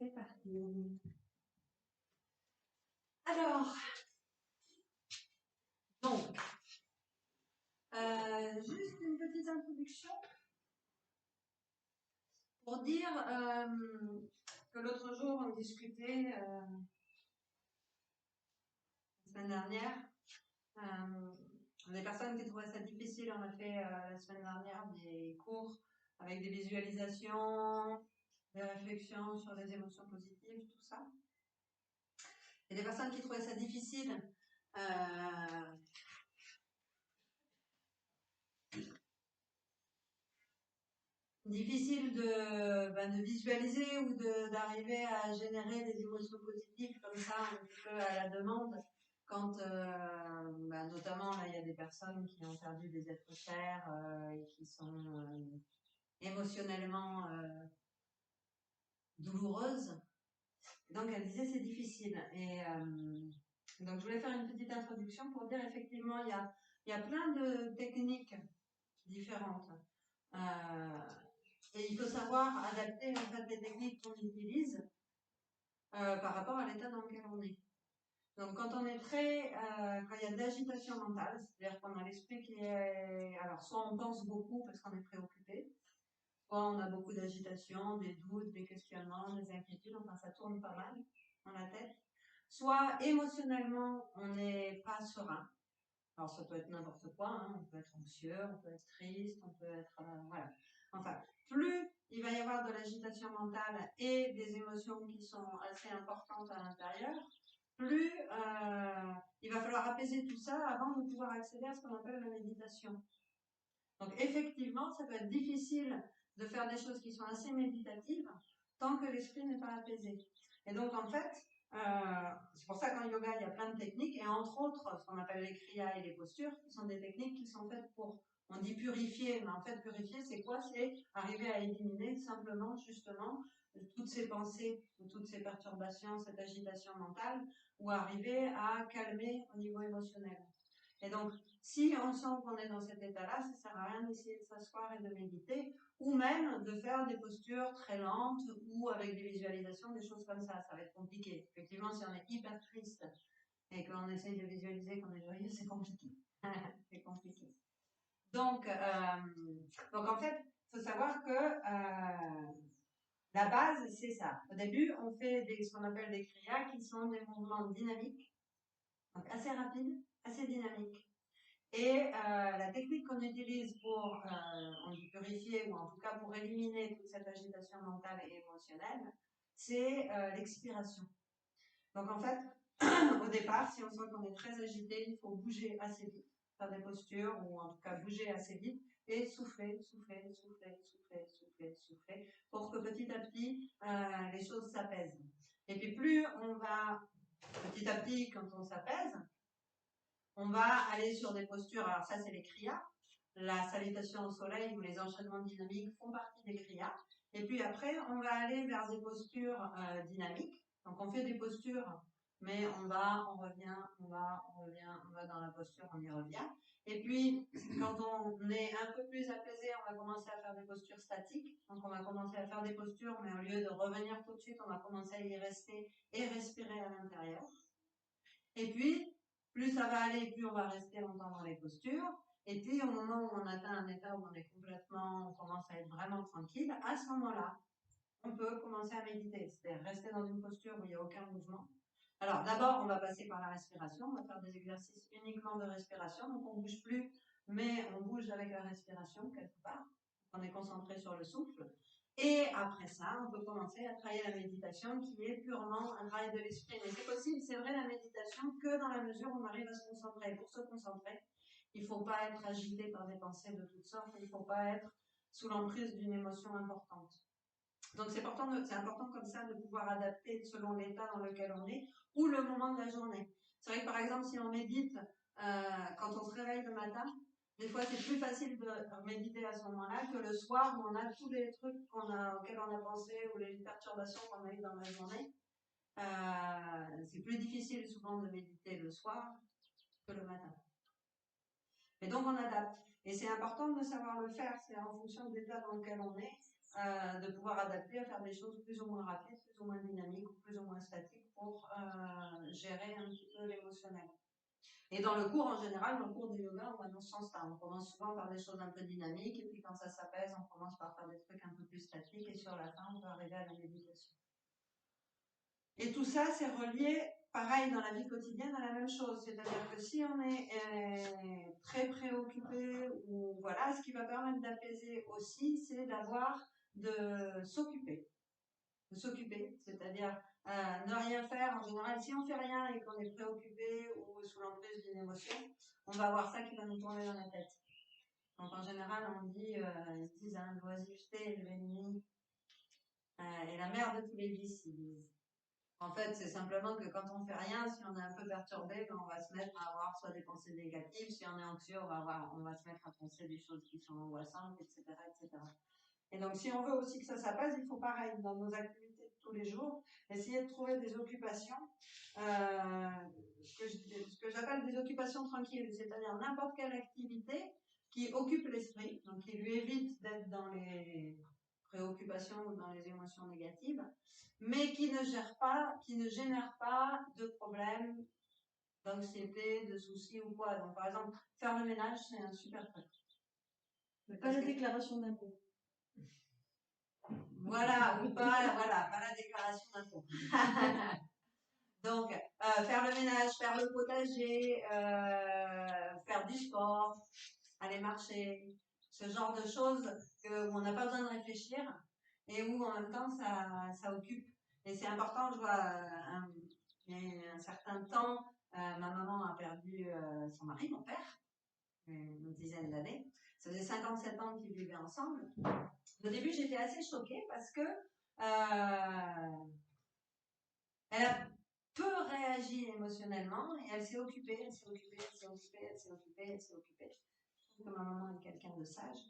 C'est parti. Alors, donc, juste une petite introduction pour dire que l'autre jour, on discutait, la semaine dernière, des personnes qui trouvaient ça difficile. On a fait la semaine dernière des cours avec des visualisations, des réflexions sur les émotions positives, tout ça. Et des personnes qui trouvaient ça difficile de visualiser ou d'arriver à générer des émotions positives comme ça un petit peu à la demande quand notamment là il y a des personnes qui ont perdu des êtres chers et qui sont émotionnellement douloureuses. Donc elle disait c'est difficile et donc je voulais faire une petite introduction pour dire effectivement il y a plein de techniques différentes. Et il faut savoir adapter en fait les techniques qu'on utilise par rapport à l'état dans lequel on est. Donc quand on est quand il y a de l'agitation mentale, c'est-à-dire qu'on a l'esprit qui est, alors soit on pense beaucoup parce qu'on est préoccupé, soit on a beaucoup d'agitation, des doutes, des questionnements, des inquiétudes, enfin ça tourne pas mal dans la tête. Soit émotionnellement on n'est pas serein. Alors ça peut être n'importe quoi, hein. On peut être anxieux, on peut être triste, on peut être voilà. Enfin, plus il va y avoir de l'agitation mentale et des émotions qui sont assez importantes à l'intérieur, plus il va falloir apaiser tout ça avant de pouvoir accéder à ce qu'on appelle la méditation. Donc effectivement, ça peut être difficile de faire des choses qui sont assez méditatives tant que l'esprit n'est pas apaisé. Et donc en fait, c'est pour ça qu'en yoga, il y a plein de techniques, et entre autres, ce qu'on appelle les kriyas et les postures, qui sont des techniques qui sont faites pour, on dit purifier, mais en fait purifier, c'est quoi? C'est arriver à éliminer simplement, justement, toutes ces pensées, toutes ces perturbations, cette agitation mentale, ou arriver à calmer au niveau émotionnel. Et donc, si on sent qu'on est dans cet état-là, ça sert à rien d'essayer de s'asseoir et de méditer, ou même de faire des postures très lentes ou avec des visualisations, des choses comme ça. Ça va être compliqué. Effectivement, si on est hyper triste et qu'on essaye de visualiser qu'on est joyeux, c'est compliqué. C'est compliqué. Donc en fait, il faut savoir que la base, c'est ça. Au début, on fait ce qu'on appelle des kriyas, qui sont des mouvements dynamiques, donc assez rapides, assez dynamiques. Et la technique qu'on utilise pour on dit purifier, ou en tout cas pour éliminer toute cette agitation mentale et émotionnelle, c'est l'expiration. Donc en fait, au départ, si on sent qu'on est très agité, il faut bouger assez vite, faire des postures, ou en tout cas bouger assez vite, et souffler, souffler, souffler, souffler, souffler, souffler, pour que petit à petit, les choses s'apaisent. Et puis plus on va, petit à petit, quand on s'apaise, on va aller sur des postures, alors ça c'est les kriyas, la salutation au soleil ou les enchaînements dynamiques font partie des kriyas. Et puis après, on va aller vers des postures dynamiques. Donc on fait des postures, mais on va dans la posture, on y revient. Et puis, quand on est un peu plus apaisé, on va commencer à faire des postures statiques. Donc on va commencer à faire des postures, mais au lieu de revenir tout de suite, on va commencer à y rester et respirer à l'intérieur. Et puis, plus ça va aller, plus on va rester longtemps dans les postures. Et puis, au moment où on atteint un état où on commence à être vraiment tranquille, à ce moment-là, on peut commencer à méditer. C'est-à-dire rester dans une posture où il n'y a aucun mouvement. Alors, d'abord, on va passer par la respiration. On va faire des exercices uniquement de respiration. Donc, on bouge plus, mais on bouge avec la respiration quelque part. On est concentré sur le souffle. Et après ça, on peut commencer à travailler la méditation, qui est purement un travail de l'esprit. Mais c'est possible, c'est vrai, la méditation, que dans la mesure où on arrive à se concentrer. Pour se concentrer, il ne faut pas être agité par des pensées de toutes sortes, il ne faut pas être sous l'emprise d'une émotion importante. Donc c'est important comme ça de pouvoir adapter selon l'état dans lequel on est ou le moment de la journée. C'est vrai que par exemple, si on médite quand on se réveille le matin, des fois, c'est plus facile de méditer à ce moment-là que le soir où on a tous les trucs auxquels on a pensé, ou les perturbations qu'on a eues dans la journée. C'est plus difficile souvent de méditer le soir que le matin. Et donc, on adapte. Et c'est important de savoir le faire. C'est en fonction de l'état dans lequel on est de pouvoir adapter à faire des choses plus ou moins rapides, plus ou moins dynamiques, ou plus ou moins statiques pour gérer un petit peu l'émotionnel. Et dans le cours, en général, dans le cours du yoga, on va dans ce sens-là. On commence souvent par des choses un peu dynamiques, et puis quand ça s'apaise, on commence par faire des trucs un peu plus statiques, et sur la fin, on peut arriver à la méditation. Et tout ça, c'est relié, pareil, dans la vie quotidienne, à la même chose. C'est-à-dire que si on est très préoccupé, ou voilà, ce qui va permettre d'apaiser aussi, c'est de s'occuper. De s'occuper, c'est-à-dire ne rien faire. En général, si on fait rien et qu'on est préoccupé ou sous l'emprise d'une émotion, on va avoir ça qui va nous tourner dans la tête. Donc en général, on dit, ils disent, l'oisiveté est l'ennemi et la mère de tous les vices, ils disent. En fait, c'est simplement que quand on fait rien, si on est un peu perturbé, ben on va se mettre à avoir soit des pensées négatives, si on est anxieux, on va se mettre à penser des choses qui sont angoissantes, etc., etc. Et donc, si on veut aussi que ça s'apaise, il faut pareil, dans nos activités de tous les jours, essayer de trouver des occupations, ce que j'appelle des occupations tranquilles, c'est-à-dire n'importe quelle activité qui occupe l'esprit, donc qui lui évite d'être dans les préoccupations ou dans les émotions négatives, mais qui ne génère pas de problèmes, d'anxiété, de soucis ou quoi. Donc, par exemple, faire le ménage, c'est un super truc. Mais pas la déclaration d'impôt. Voilà, ou pas, voilà, pas la déclaration d'impôt. Donc, faire le ménage, faire le potager, faire du sport, aller marcher, ce genre de choses où on n'a pas besoin de réfléchir et où en même temps ça occupe. Et c'est important, je vois, il y a un certain temps, ma maman a perdu son mari, mon père, une dizaine d'années. Ça faisait 57 ans qu'ils vivaient ensemble. Au début, j'étais assez choquée parce que elle a peu réagi émotionnellement et elle s'est occupée, elle s'est occupée, elle s'est occupée, elle s'est occupée, elle s'est occupée. Je trouve que ma maman est quelqu'un de sage.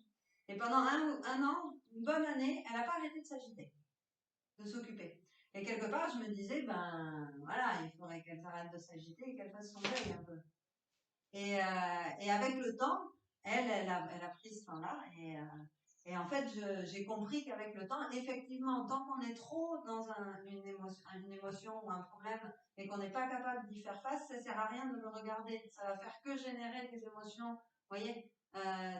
Et pendant un an, une bonne année, elle n'a pas arrêté de s'agiter, de s'occuper. Et quelque part, je me disais, ben voilà, il faudrait qu'elle arrête de s'agiter et qu'elle fasse son deuil un peu. Et avec le temps, elle a pris ce temps-là et en fait, j'ai compris qu'avec le temps, effectivement, tant qu'on est trop dans une émotion ou un problème et qu'on n'est pas capable d'y faire face, ça sert à rien de le regarder. Ça va faire que générer des émotions, vous voyez,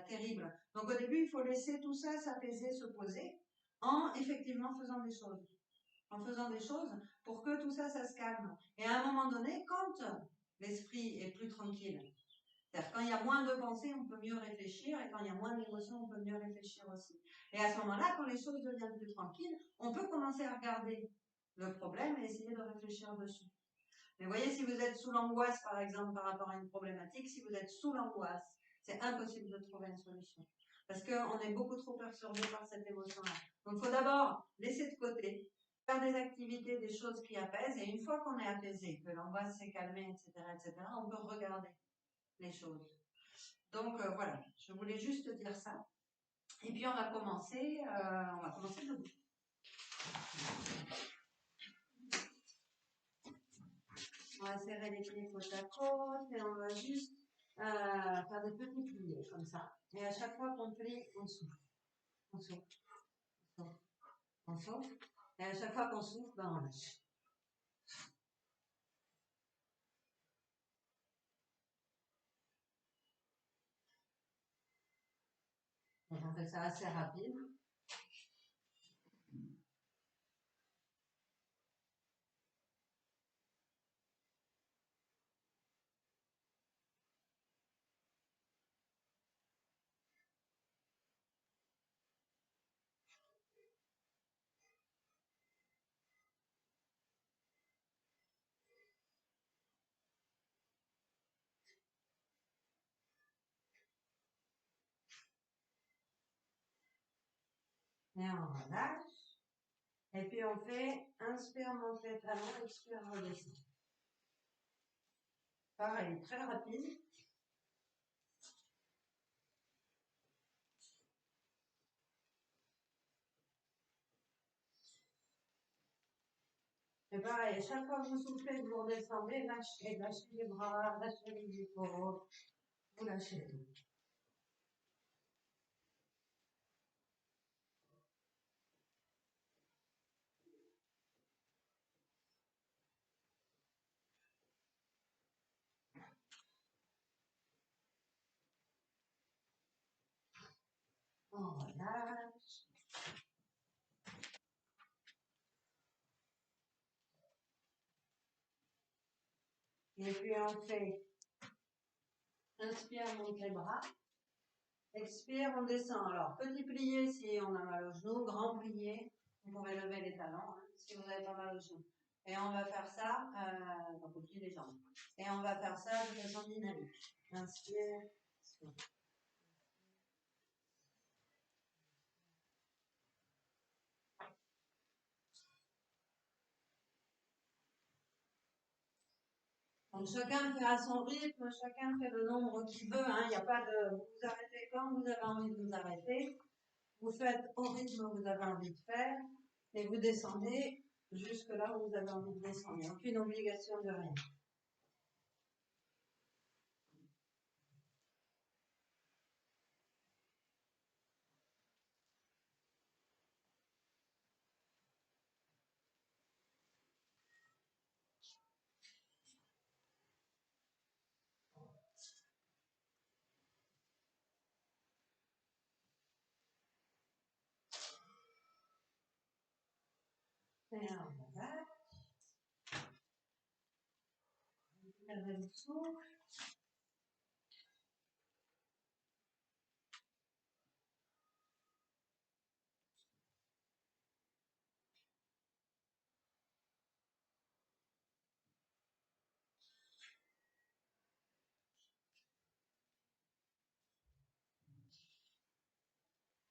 terribles. Donc au début, il faut laisser tout ça s'apaiser, se poser, en effectivement faisant des choses. En faisant des choses pour que tout ça, ça se calme. Et à un moment donné, quand l'esprit est plus tranquille, c'est-à-dire quand il y a moins de pensées, on peut mieux réfléchir, et quand il y a moins d'émotions, on peut mieux réfléchir aussi. Et à ce moment-là, quand les choses deviennent plus tranquilles, on peut commencer à regarder le problème et essayer de réfléchir dessus. Mais vous voyez, si vous êtes sous l'angoisse, par exemple, par rapport à une problématique, si vous êtes sous l'angoisse, c'est impossible de trouver une solution. Parce qu'on est beaucoup trop perturbé par cette émotion-là. Donc, il faut d'abord laisser de côté, faire des activités, des choses qui apaisent, et une fois qu'on est apaisé, que l'angoisse s'est calmée, etc., on peut regarder les choses. Donc voilà, je voulais juste dire ça. Et puis on va commencer debout. On va serrer les pieds côte à côte et on va juste faire des petits pliés comme ça. Et à chaque fois qu'on plie, on souffle. On souffle. On souffle. On souffle. Et à chaque fois qu'on souffle, ben on lâche. Donc on fait ça assez rapide. Et on relâche. Et puis on fait inspire, montée, talon, expire, redescend. Pareil, très rapide. Et pareil, chaque fois que vous soufflez, vous redescendez, lâchez les bras, lâchez les épaules, vous lâchez tout. On relâche. Et puis on fait, inspire, on monte les bras. Expire, on descend. Alors, petit plié si on a mal au genou, grand plié, vous pouvez lever les talons hein, si vous n'avez pas mal au genou. Et on va faire ça, donc au pied des jambes. Et on va faire ça de façon dynamique. Inspire, expire. Donc chacun fait à son rythme, chacun fait le nombre qu'il veut. Il n'y a pas de vous vous arrêtez quand vous avez envie de vous arrêter. Vous faites au rythme que vous avez envie de faire et vous descendez jusque là où vous avez envie de descendre. Il n'y a aucune obligation de rien. Et on relâche. Perdez le souffle.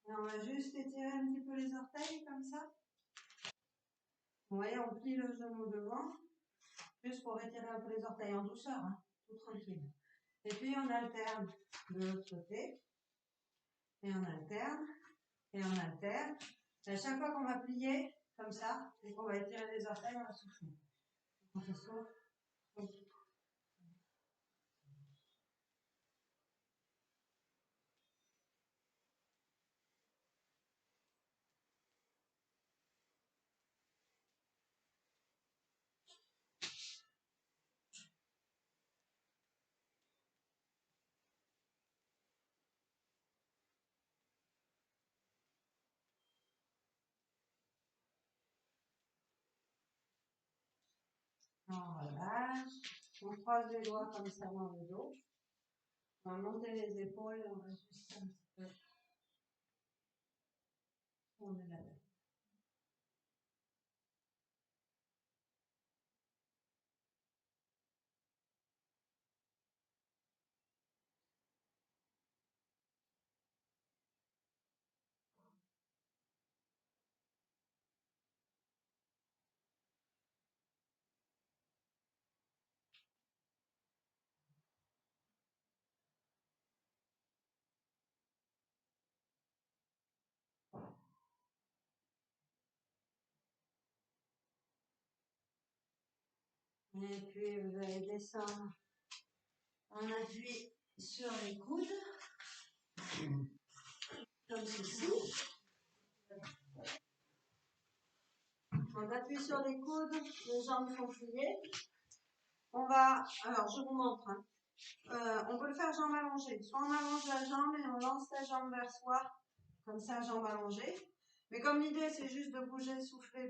Et on va juste étirer un petit peu les orteils comme ça. Vous voyez, on plie le genou devant, juste pour étirer un peu les orteils en douceur, tout tranquille. Et puis on alterne de l'autre côté, et on alterne, et on alterne. Et à chaque fois qu'on va plier, comme ça, et qu'on va étirer les orteils, on va souffler. On se souffle. On relâche. On croise les doigts comme ça dans le dos. On va monter les épaules, on va juste un petit peu tourner la tête. Et puis vous allez descendre en appui sur les coudes, comme ceci. On appuie sur les coudes, les jambes sont pliées. On va, alors je vous montre, on peut le faire jambes allongées. Soit on allonge la jambe et on lance la jambe vers soi, comme ça, jambe allongée. Mais comme l'idée c'est juste de bouger, souffler,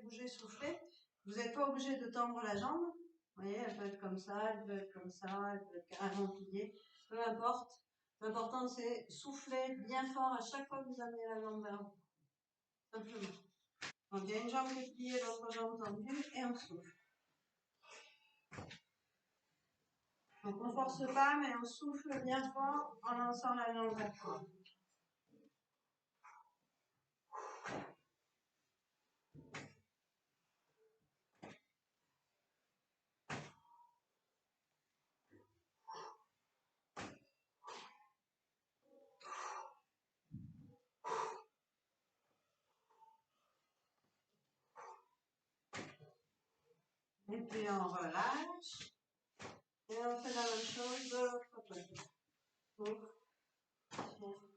vous n'êtes pas obligé de tendre la jambe. Vous voyez, elle peut être comme ça, elle peut être comme ça, elle peut être carrément pliée, peu importe. L'important c'est souffler bien fort à chaque fois que vous amenez la jambe vers vous. Simplement. Donc il y a une jambe qui est pliée, l'autre jambe tendue et on souffle. Donc on ne force pas, mais on souffle bien fort en lançant la jambe vers soi. Et puis on relâche. Et on fait la même chose de l'autre côté. Souffle, souffle,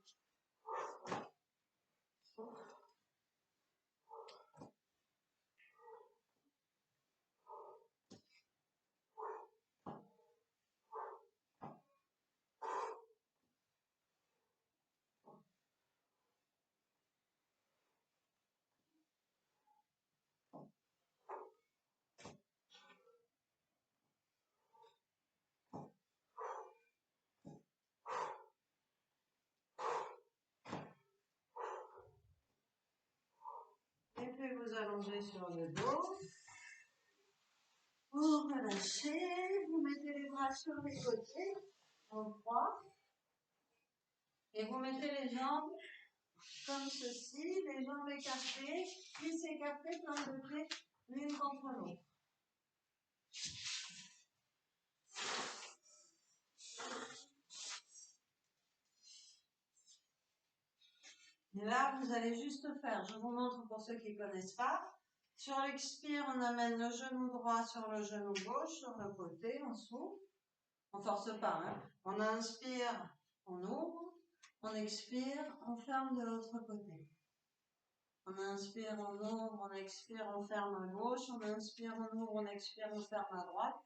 souffle. allongez sur le dos. Vous relâchez, vous mettez les bras sur les côtés, en croix. Et vous mettez les jambes comme ceci, les jambes écartées, cuisses écartées, plantes de pied, l'une contre l'autre. Et là, vous allez juste faire, je vous montre pour ceux qui ne connaissent pas. Sur l'expire, on amène le genou droit sur le genou gauche, sur le côté, on s'ouvre. On ne force pas, hein. On inspire, on ouvre. On expire, on ferme de l'autre côté. On inspire, on ouvre, on expire, on ferme à gauche. On inspire, on ouvre, on expire, on ferme à droite.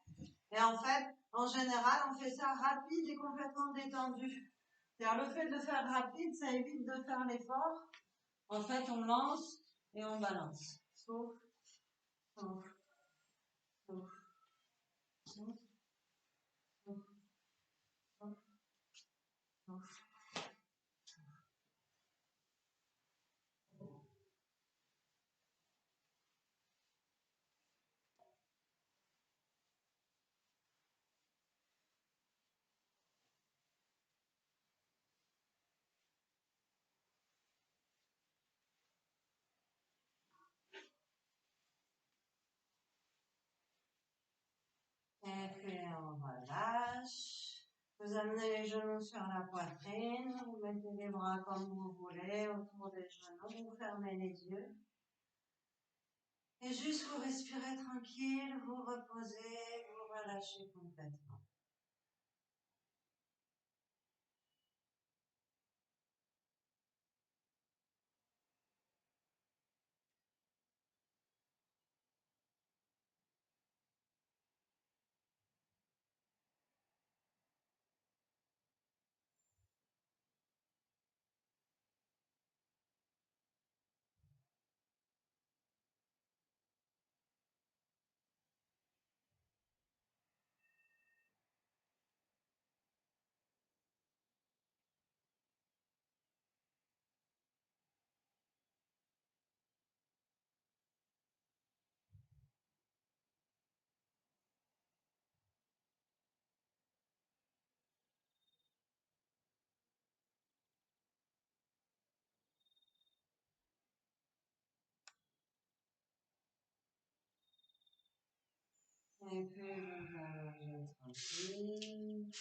Et en fait, en général, on fait ça rapide et complètement détendu. C'est-à-dire, le fait de faire rapide, ça évite de faire l'effort. En fait, on lance et on balance. Souffle, souffle, souffle, souffle, souffle, souffle, souffle. Et puis on relâche. Vous amenez les genoux sur la poitrine. Vous mettez les bras comme vous voulez autour des genoux. Vous fermez les yeux. Et juste vous respirez tranquille. Vous reposez. Vous relâchez complètement. Et puis vous allongez tranquille.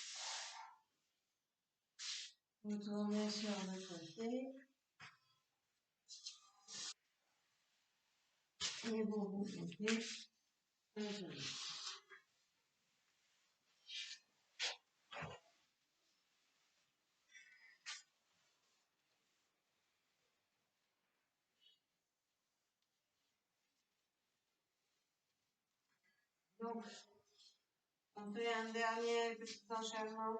Vous tournez sur le côté. Et vous mettez un genou. Donc, on fait un dernier petit enchaînement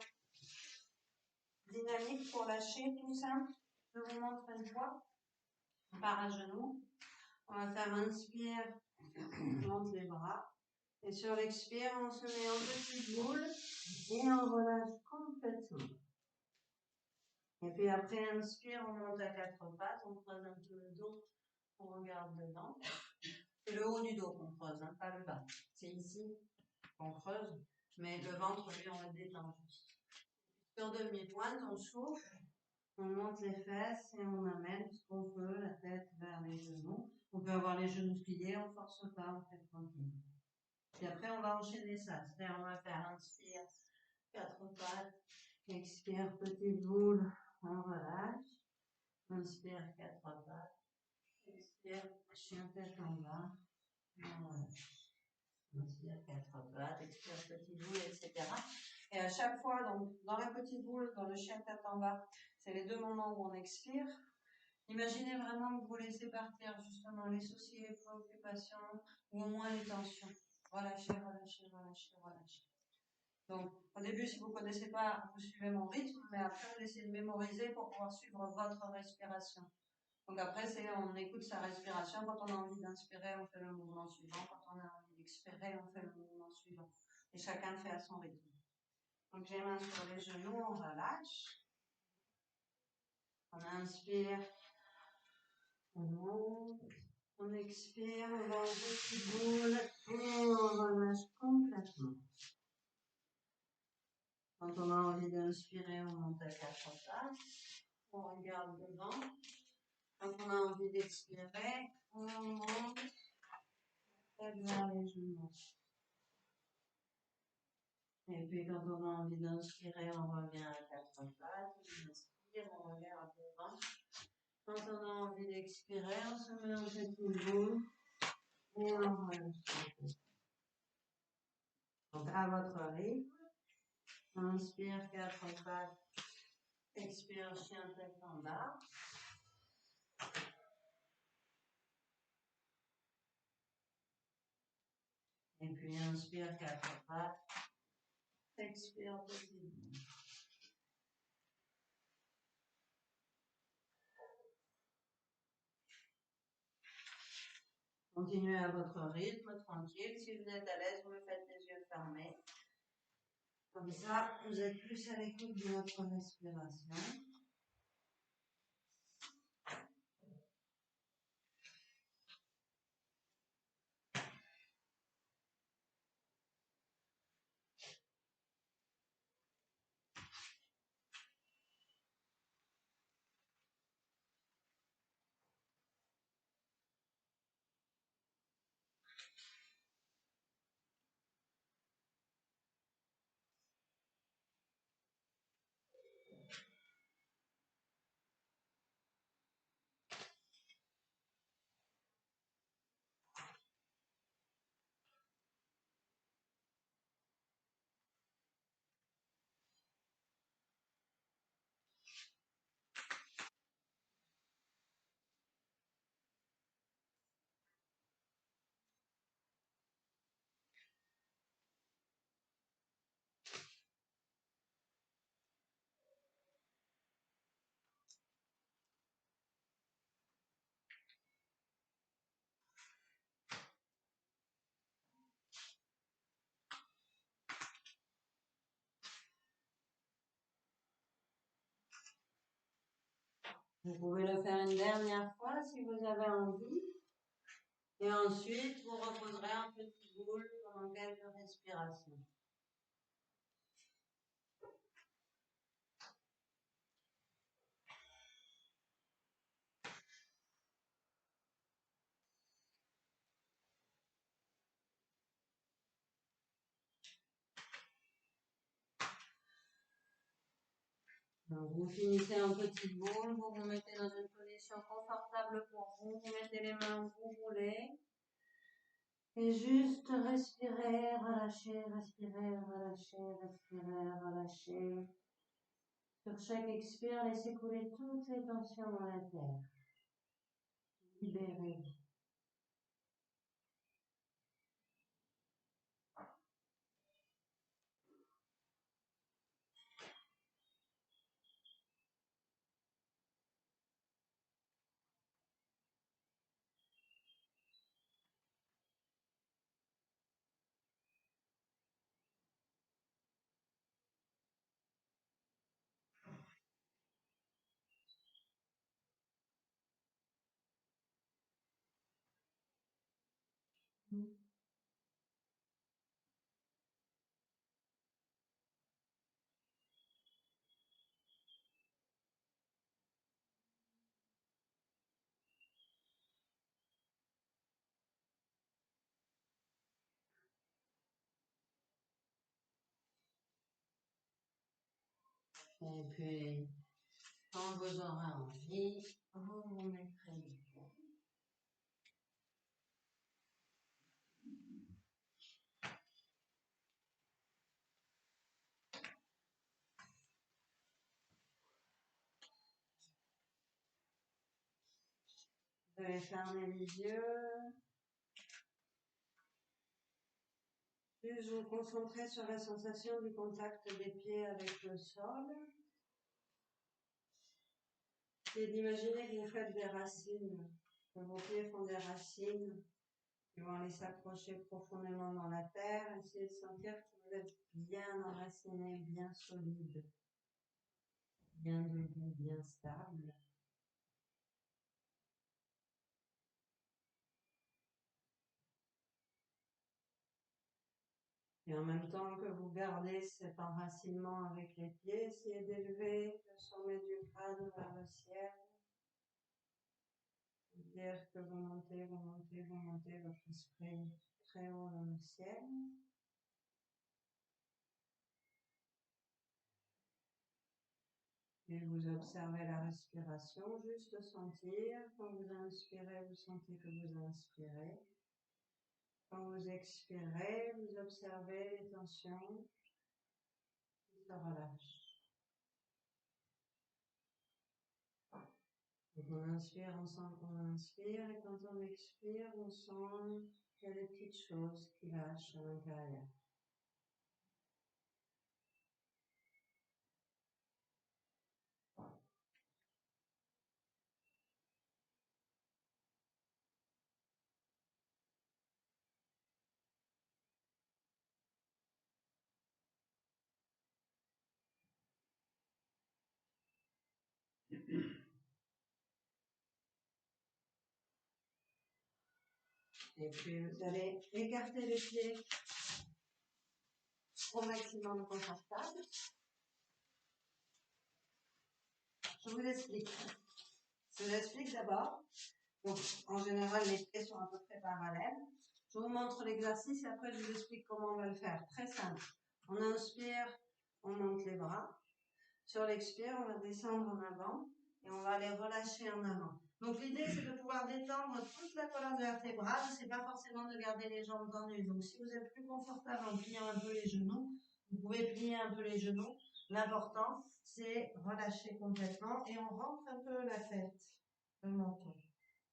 dynamique pour lâcher, tout simple. Je vous montre une fois. On part à genoux. On va faire inspire, on monte les bras. Et sur l'expire, on se met en petite boule et on relâche complètement. Et puis après, inspire, on monte à quatre pattes, on creuse un peu le dos, on regarde dedans. C'est le haut du dos qu'on creuse, hein, pas le bas. C'est ici qu'on creuse, mais le ventre, lui, on le détend juste. Sur demi-pointe, on souffle, on monte les fesses et on amène ce qu'on peut, la tête vers les genoux. On peut avoir les genoux pliés, on ne force pas, on fait tranquille. Et après, on va enchaîner ça. C'est-à-dire, on va faire inspire, quatre pattes, expire, petite boule, on relâche. Inspire, quatre pattes, expire, chien tête en bas, on relâche. Inspire, quatre pattes, expire, petite boule, etc. Et à chaque fois, donc, dans la petite boule, dans le chien tête en bas, c'est les deux moments où on expire. Imaginez vraiment que vous laissez partir justement les soucis, les préoccupations, ou au moins les tensions. Relâchez, relâchez, relâchez, relâchez. Donc, au début, si vous ne connaissez pas, vous suivez mon rythme, mais après, vous essayez de mémoriser pour pouvoir suivre votre respiration. Donc après, on écoute sa respiration. Quand on a envie d'inspirer, on fait le mouvement suivant. Quand on a envie d'expirer, on fait le mouvement suivant. Et chacun fait à son rythme. Donc, j'ai main sur les genoux, on relâche. On inspire, on monte, on expire. expire, on va en petit boule, on relâche complètement. Quand on a envie d'inspirer, on monte à 4 pattes, on regarde devant. Quand on a envie d'expirer, on monte vers les genoux. Et puis quand on a envie d'inspirer, on revient à 4 pattes, on inspire, on regarde devant. Quand on a envie d'expirer, on se met en petite boule et on relâche. Donc à votre rythme, inspire 4 pattes, expire chien tête en bas. Et puis inspire 4 pattes, expire petite boule. Continuez à votre rythme, tranquille. Si vous êtes à l'aise, vous me faites les yeux fermés. Comme ça, vous êtes plus à l'écoute de votre respiration. Vous pouvez le faire une dernière fois si vous avez envie. Et ensuite, vous reposerez en petite boule pendant quelques respirations. Donc, vous finissez en petite boule, vous vous mettez dans une position confortable pour vous, vous mettez les mains où vous voulez. Et juste respirer, relâcher, respirer, relâcher, respirer, relâcher. Sur chaque expire, laissez couler toutes les tensions dans la terre. Libérez. Et puis, quand vous aurez envie, vous vous mettrez debout. Vous allez fermer les yeux. Juste vous concentrer sur la sensation du contact des pieds avec le sol. Et d'imaginer que vous faites des racines, que vos pieds font des racines qui vont aller s'accrocher profondément dans la terre. Essayez de sentir que vous êtes bien enraciné, bien solide, bien debout, bien stable. Et en même temps que vous gardez cet enracinement avec les pieds, essayez d'élever le sommet du crâne vers le ciel. C'est-à-dire que vous montez votre esprit très haut dans le ciel. Et vous observez la respiration, juste sentir. Quand vous inspirez, vous sentez que vous inspirez. Quand vous expirez, vous observez les tensions qui se relâchent. Donc on inspire, on sent qu'on inspire, et quand on expire, on sent qu'il y a des petites choses qui lâchent à l'intérieur. Et puis vous allez écarter les pieds au maximum confortable. Je vous explique. Je vous explique d'abord. Donc, en général, les pieds sont à peu près parallèles. Je vous montre l'exercice et après je vous explique comment on va le faire. Très simple. On inspire, on monte les bras. Sur l'expire, on va descendre en avant et on va les relâcher en avant. Donc l'idée, c'est de pouvoir détendre toute la colonne vertébrale. C'est pas forcément de garder les jambes tendues. Donc si vous êtes plus confortable en pliant un peu les genoux, vous pouvez plier un peu les genoux. L'important, c'est relâcher complètement et on rentre un peu la tête, le menton.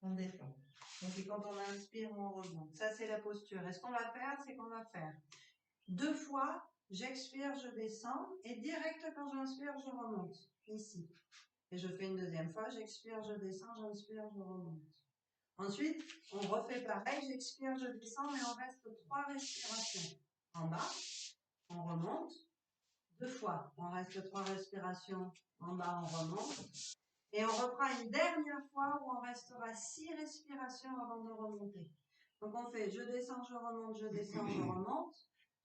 On détend. Donc et quand on inspire, on remonte. Ça, c'est la posture. Et ce qu'on va faire, c'est qu'on va faire 2 fois. J'expire, je descends, et direct quand j'inspire, je remonte, ici. Et je fais une deuxième fois, j'expire, je descends, j'inspire, je remonte. Ensuite, on refait pareil, j'expire, je descends, et on reste 3 respirations. En bas, on remonte, 2 fois, on reste 3 respirations, en bas, on remonte. Et on reprend une dernière fois où on restera 6 respirations avant de remonter. Donc on fait, je descends, je remonte, je descends, je remonte.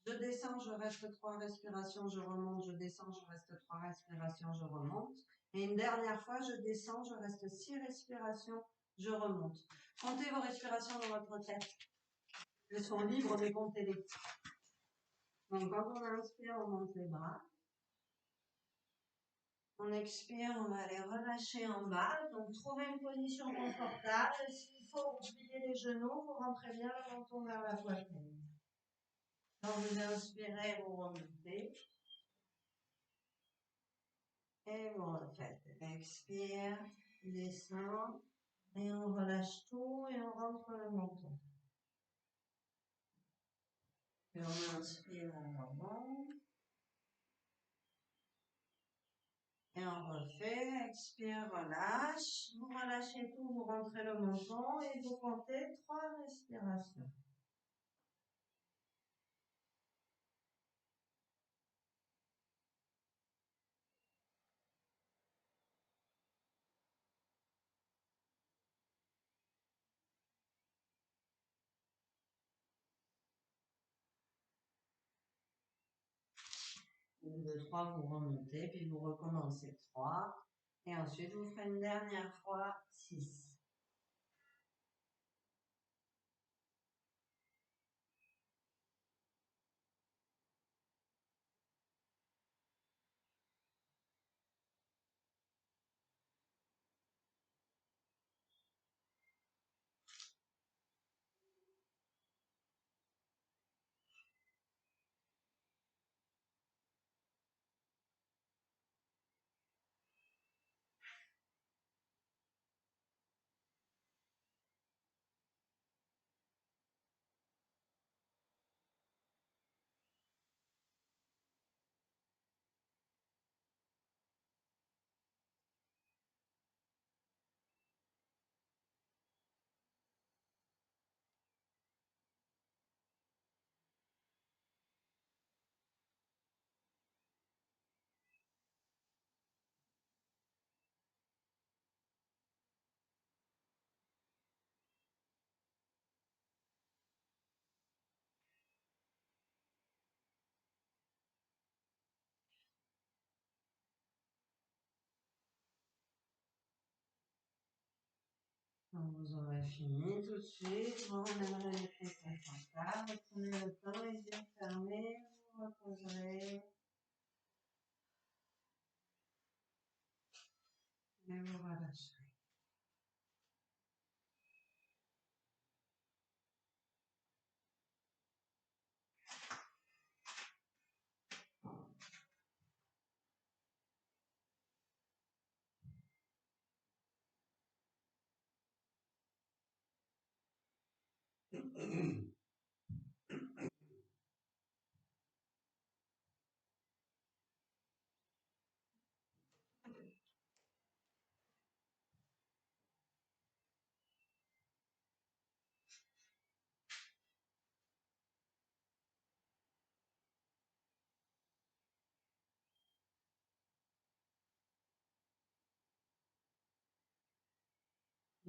Je descends, je reste 3 respirations, je remonte, je descends, je reste 3 respirations, je remonte. Et une dernière fois, je descends, je reste 6 respirations, je remonte. Comptez vos respirations dans votre tête. Elles sont libres, mais comptez-les. Donc quand on inspire, on monte les bras. On expire, on va les relâcher en bas. Donc trouvez une position confortable. S'il faut, vous pliez les genoux, vous rentrez bien le menton vers la poitrine. Quand vous inspirez, vous remontez. Et vous refaites. Expire, descend, et on relâche tout et on rentre le menton. Et on inspire, on remonte. Et on refait, expire, relâche. Vous relâchez tout, vous rentrez le menton et vous comptez 3 respirations. Au bout de 3, vous remontez, puis vous recommencez 3. Et ensuite, vous ferez une dernière fois 6. vous aurez fini tout de suite, vous ramènerez les pieds confortables, prenez le temps, les yeux fermés, vous reposerez et vous relâcherez.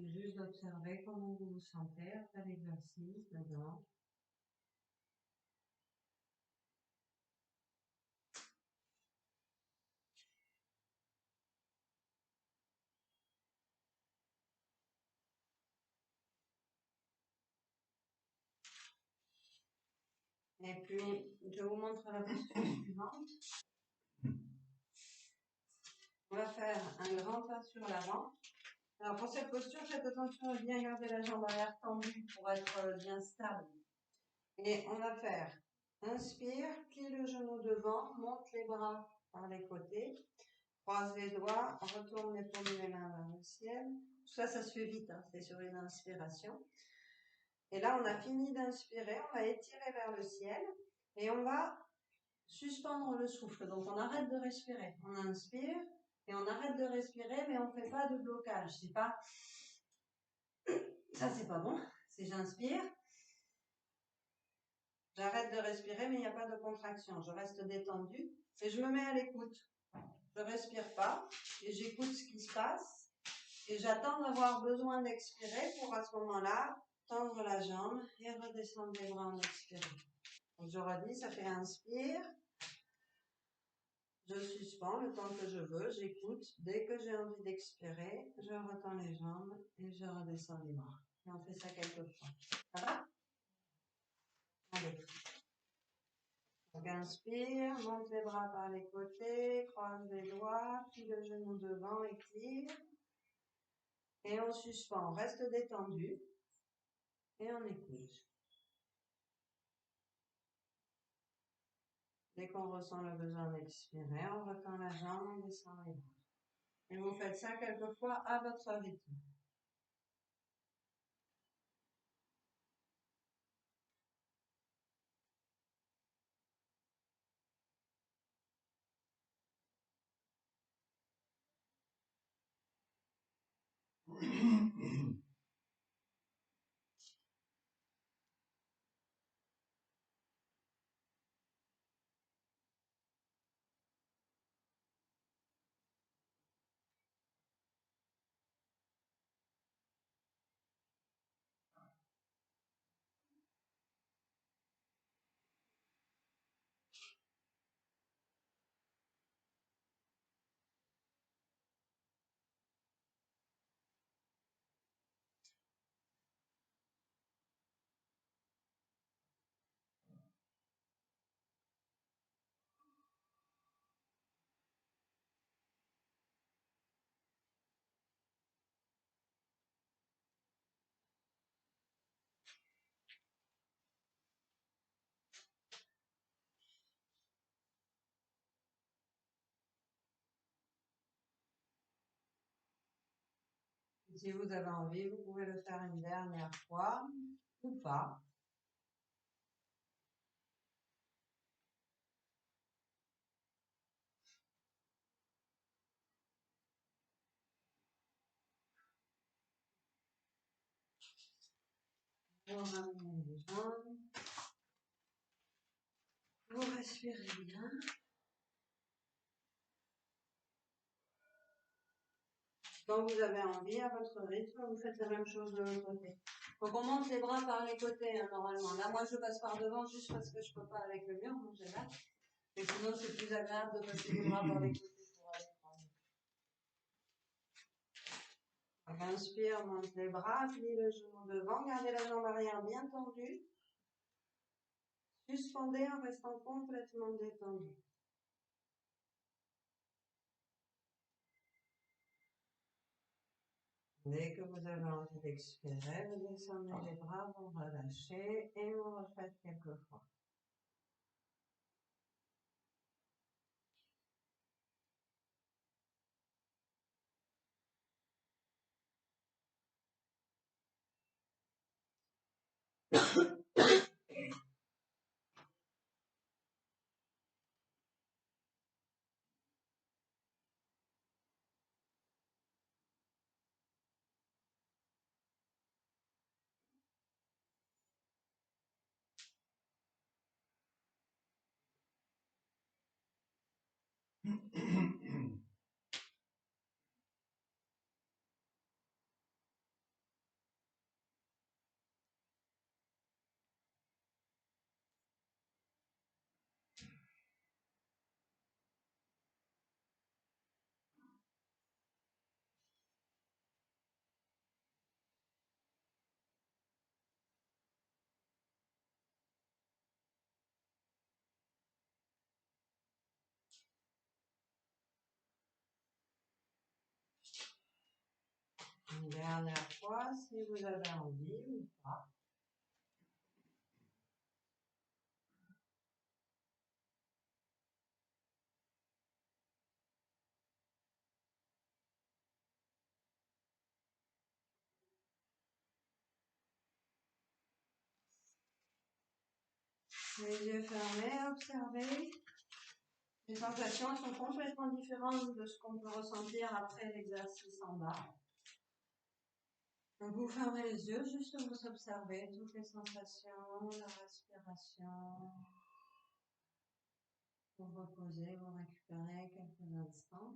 Juste d'observer comment vous vous sentez après l'exercice dedans. Et puis, je vous montre la posture suivante. On va faire un grand pas sur l'avant. Alors pour cette posture, faites attention à bien garder la jambe arrière tendue pour être bien stable. Et on va faire inspire, plie le genou devant, monte les bras par les côtés, croise les doigts, retourne les paumes des mains vers le ciel. Tout ça, ça se fait vite, hein, c'est sur une inspiration. Et là, on a fini d'inspirer, on va étirer vers le ciel et on va suspendre le souffle. Donc on arrête de respirer. On inspire et on arrête de respirer, mais on ne fait pas de blocage. C'est pas... Ça, c'est pas bon. C'est j'inspire, j'arrête de respirer, mais il n'y a pas de contraction. Je reste détendue et je me mets à l'écoute. Je respire pas et j'écoute ce qui se passe et j'attends d'avoir besoin d'expirer pour à ce moment-là tendre la jambe et redescendre les bras en expirant. Donc je redis, ça fait inspire, je suspends le temps que je veux, j'écoute. Dès que j'ai envie d'expirer, je retends les jambes et je redescends les bras. Et on fait ça quelques fois. Ça va? Allez. Donc inspire, monte les bras par les côtés, croise les doigts, plie le genou devant, étire. Et on suspend, on reste détendu et on écoute. Dès qu'on ressent le besoin d'expirer, on retend la jambe, on descend les bras. Et vous faites ça quelquefois à votre rythme. Si vous avez envie, vous pouvez le faire une dernière fois ou pas. Vous ramenez les jambes. Vous respirez bien. Quand vous avez envie, à votre rythme, vous faites la même chose de l'autre côté. Donc on monte les bras par les côtés, hein, normalement. Là, moi, je passe par devant juste parce que je peux pas avec le mur, donc j'ai là. Mais sinon, c'est plus agréable de passer les bras par les côtés pour aller prendre. Donc, inspire, monte les bras, plie le genou devant, gardez la jambe arrière bien tendue. Suspendez en restant complètement détendu. Dès que vous avez envie d'expirer, vous descendez les bras, vous relâchez et vous refaites quelques fois. Une dernière fois, si vous avez envie ou pas. Les yeux fermés, observez. Les sensations sont complètement différentes de ce qu'on peut ressentir après l'exercice en bas. Donc vous fermez les yeux, juste vous observez toutes les sensations, la respiration. Vous reposez, vous récupérez quelques instants.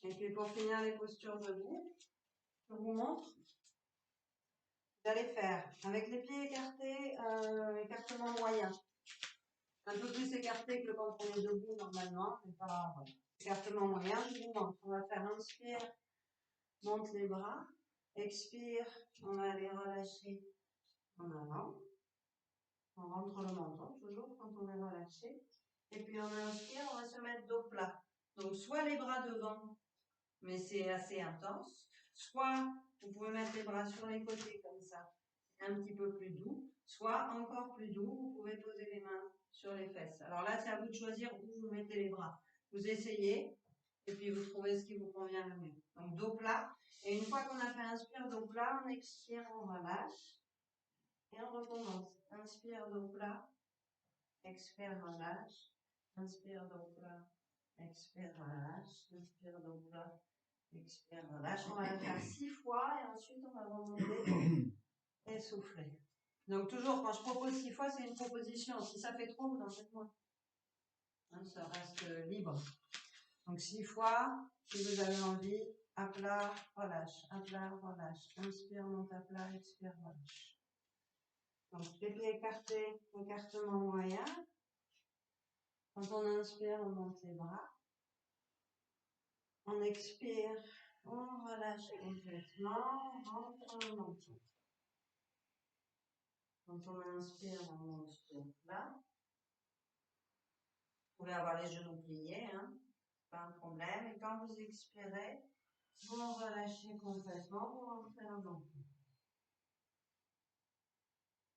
Et puis pour finir les postures debout, je vous montre. Vous allez faire avec les pieds écartés, écartement moyen. Un peu plus écarté que quand on est debout normalement, mais pas voilà. Écartement moyen, je vous montre. On va faire inspire, monte les bras. Expire, on va les relâcher en avant. On rentre le menton toujours quand on est relâché. Et puis on inspire, on va se mettre dos plat. Donc soit les bras devant, mais c'est assez intense. Soit vous pouvez mettre les bras sur les côtés comme ça, un petit peu plus doux. Soit encore plus doux, vous pouvez poser les mains sur les fesses. Alors là, c'est à vous de choisir où vous mettez les bras. Vous essayez et puis vous trouvez ce qui vous convient le mieux. Donc dos plat. Et une fois qu'on a fait inspire, dos plat, on expire, on relâche. Et on recommence. Inspire, dos plat. Expire, relâche. Inspire, dos plat. Expire, relâche. Inspire, dos plat. Expire, relâche. On va le faire 6 fois et ensuite on va remonter et souffler. Donc toujours, quand je propose 6 fois, c'est une proposition. Si ça fait trop, vous en faites moins. Hein, ça reste libre. Donc 6 fois, si vous avez envie, à plat, relâche. À plat, relâche. Inspire, monte à plat, expire, relâche. Donc les pieds écartés, écartement moyen. Quand on inspire, on monte les bras. On expire, on relâche complètement, on rentre le menton. Quand on inspire, on monte là. Vous pouvez avoir les genoux pliés, hein, pas un problème. Et quand vous expirez, vous relâchez complètement, vous rentrez en menton.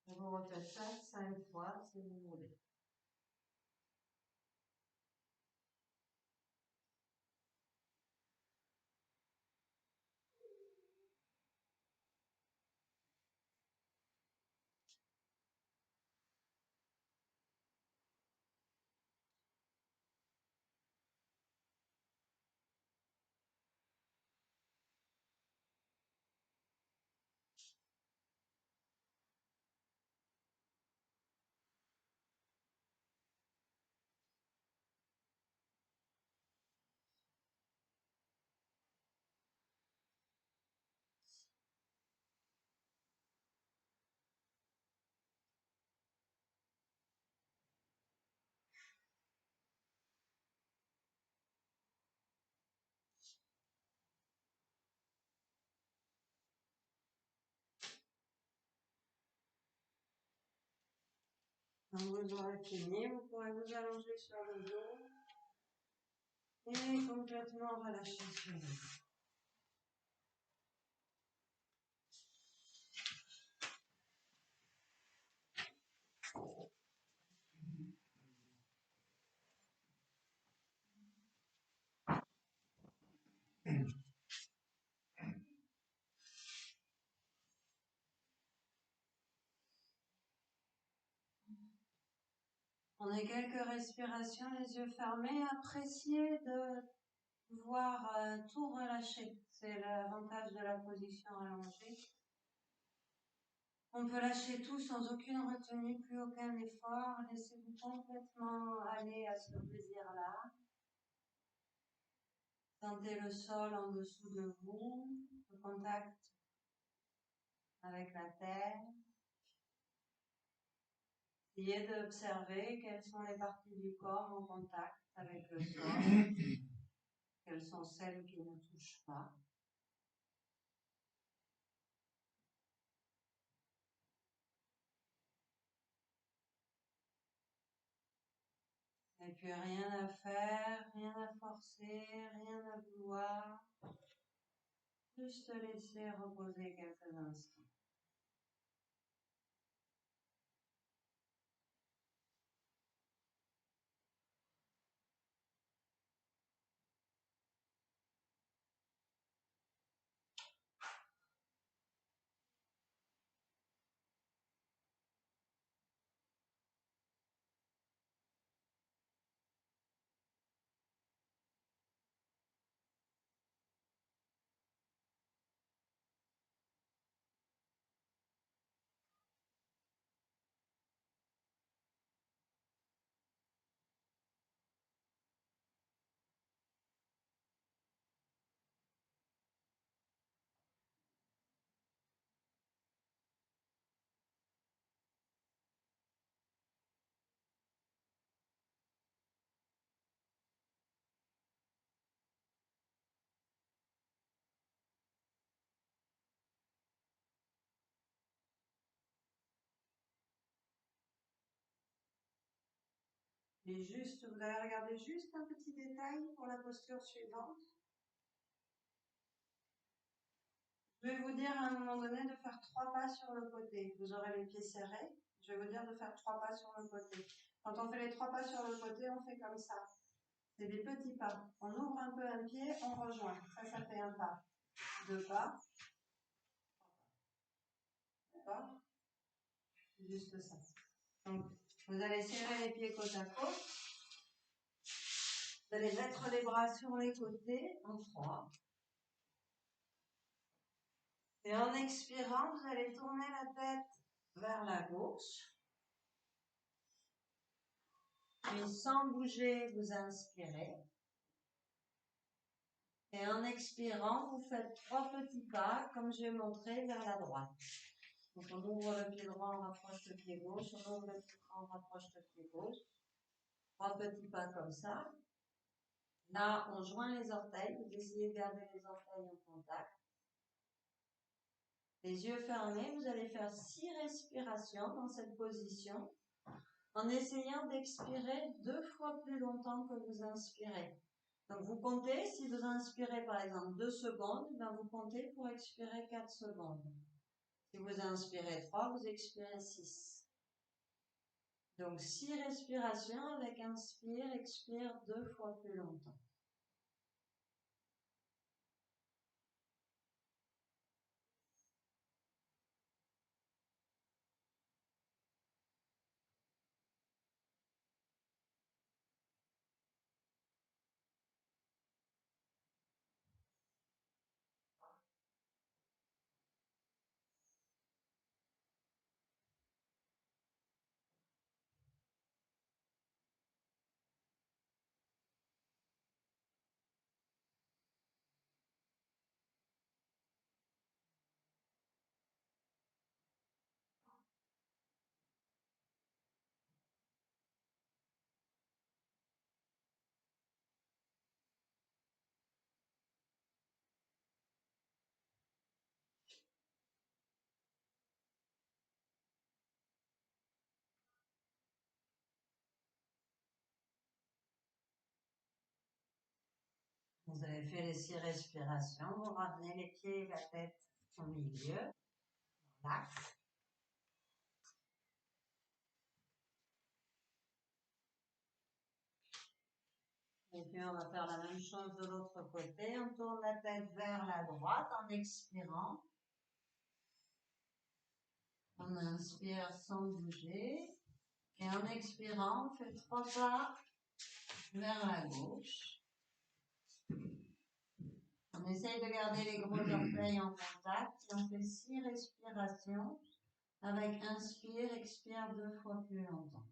Et vous refaites ça 5 fois si vous voulez. Quand vous aurez fini, vous pourrez vous allonger sur le dos et complètement relâcher sur le dos. Prenez quelques respirations, les yeux fermés. Appréciez de pouvoir tout relâcher. C'est l'avantage de la position allongée. On peut lâcher tout sans aucune retenue, plus aucun effort. Laissez-vous complètement aller à ce plaisir-là. Sentez le sol en dessous de vous, le contact avec la terre. Essayez d'observer quelles sont les parties du corps en contact avec le sol, quelles sont celles qui ne touchent pas. Et puis rien à faire, rien à forcer, rien à vouloir. Juste laisser reposer quelques instants. Et juste, vous allez regarder juste un petit détail pour la posture suivante. Je vais vous dire à un moment donné de faire 3 pas sur le côté. Vous aurez les pieds serrés. Je vais vous dire de faire 3 pas sur le côté. Quand on fait les 3 pas sur le côté, on fait comme ça. C'est des petits pas. On ouvre un peu un pied, on rejoint. Ça fait un pas. 2 pas. D'accord? Juste ça. Donc, vous allez serrer les pieds côte à côte. Vous allez mettre les bras sur les côtés en 3. Et en expirant, vous allez tourner la tête vers la gauche. Puis sans bouger, vous inspirez. Et en expirant, vous faites 3 petits pas, comme j'ai montré, vers la droite. Donc on ouvre le pied droit, on rapproche le pied gauche. On ouvre le pied droit, on rapproche le pied gauche. 3 petits pas comme ça. Là, on joint les orteils. Vous essayez de garder les orteils en contact. Les yeux fermés, vous allez faire 6 respirations dans cette position, en essayant d'expirer 2 fois plus longtemps que vous inspirez. Donc vous comptez, si vous inspirez par exemple 2 secondes, ben vous comptez pour expirer 4 secondes. Si vous inspirez 3, vous expirez 6. Donc 6 respirations avec inspire, expire 2 fois plus longtemps. Vous avez fait les 6 respirations, vous ramenez les pieds et la tête au milieu, dans l'axe. Et puis on va faire la même chose de l'autre côté. On tourne la tête vers la droite en expirant. On inspire sans bouger. Et en expirant, on fait 3 pas vers la gauche. On essaye de garder les gros orteils en contact. Et on fait 6 respirations avec inspire, expire 2 fois plus longtemps.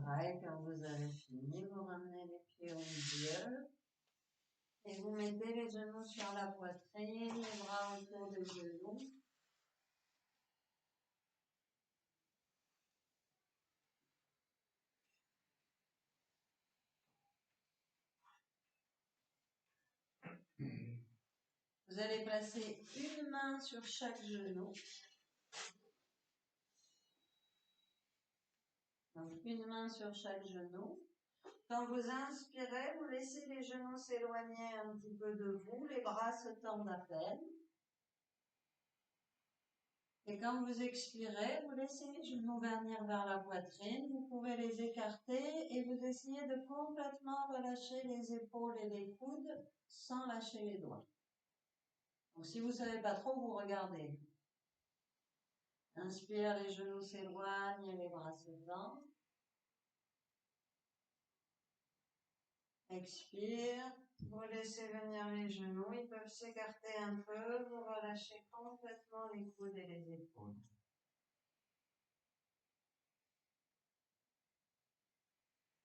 Pareil, quand vous avez fini, vous ramenez les pieds au milieu. Et vous mettez les genoux sur la poitrine, les bras autour des genoux. Vous allez placer une main sur chaque genou. Donc une main sur chaque genou. Quand vous inspirez, vous laissez les genoux s'éloigner un petit peu de vous, les bras se tendent à peine. Et quand vous expirez, vous laissez les genoux venir vers la poitrine, vous pouvez les écarter et vous essayez de complètement relâcher les épaules et les coudes sans lâcher les doigts. Donc si vous ne savez pas trop, vous regardez. Inspire, les genoux s'éloignent, les bras se tendent. Expire, vous laissez venir les genoux, ils peuvent s'écarter un peu, vous relâchez complètement les coudes et les épaules.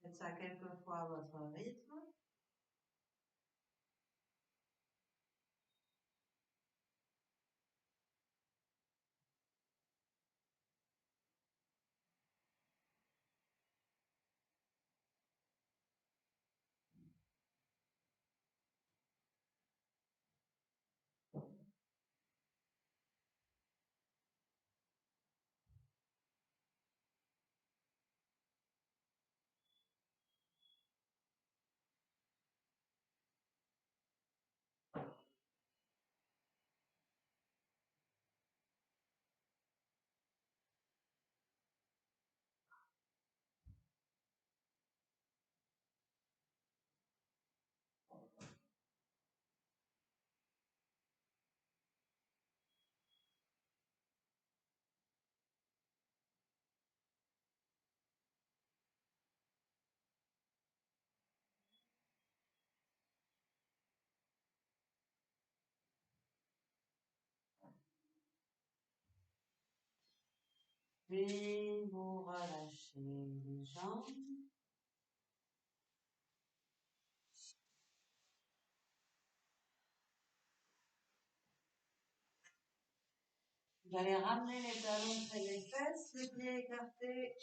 Faites ça quelques fois à votre rythme. Puis vous relâchez les jambes. Vous allez ramener les talons près des fesses, les pieds écartés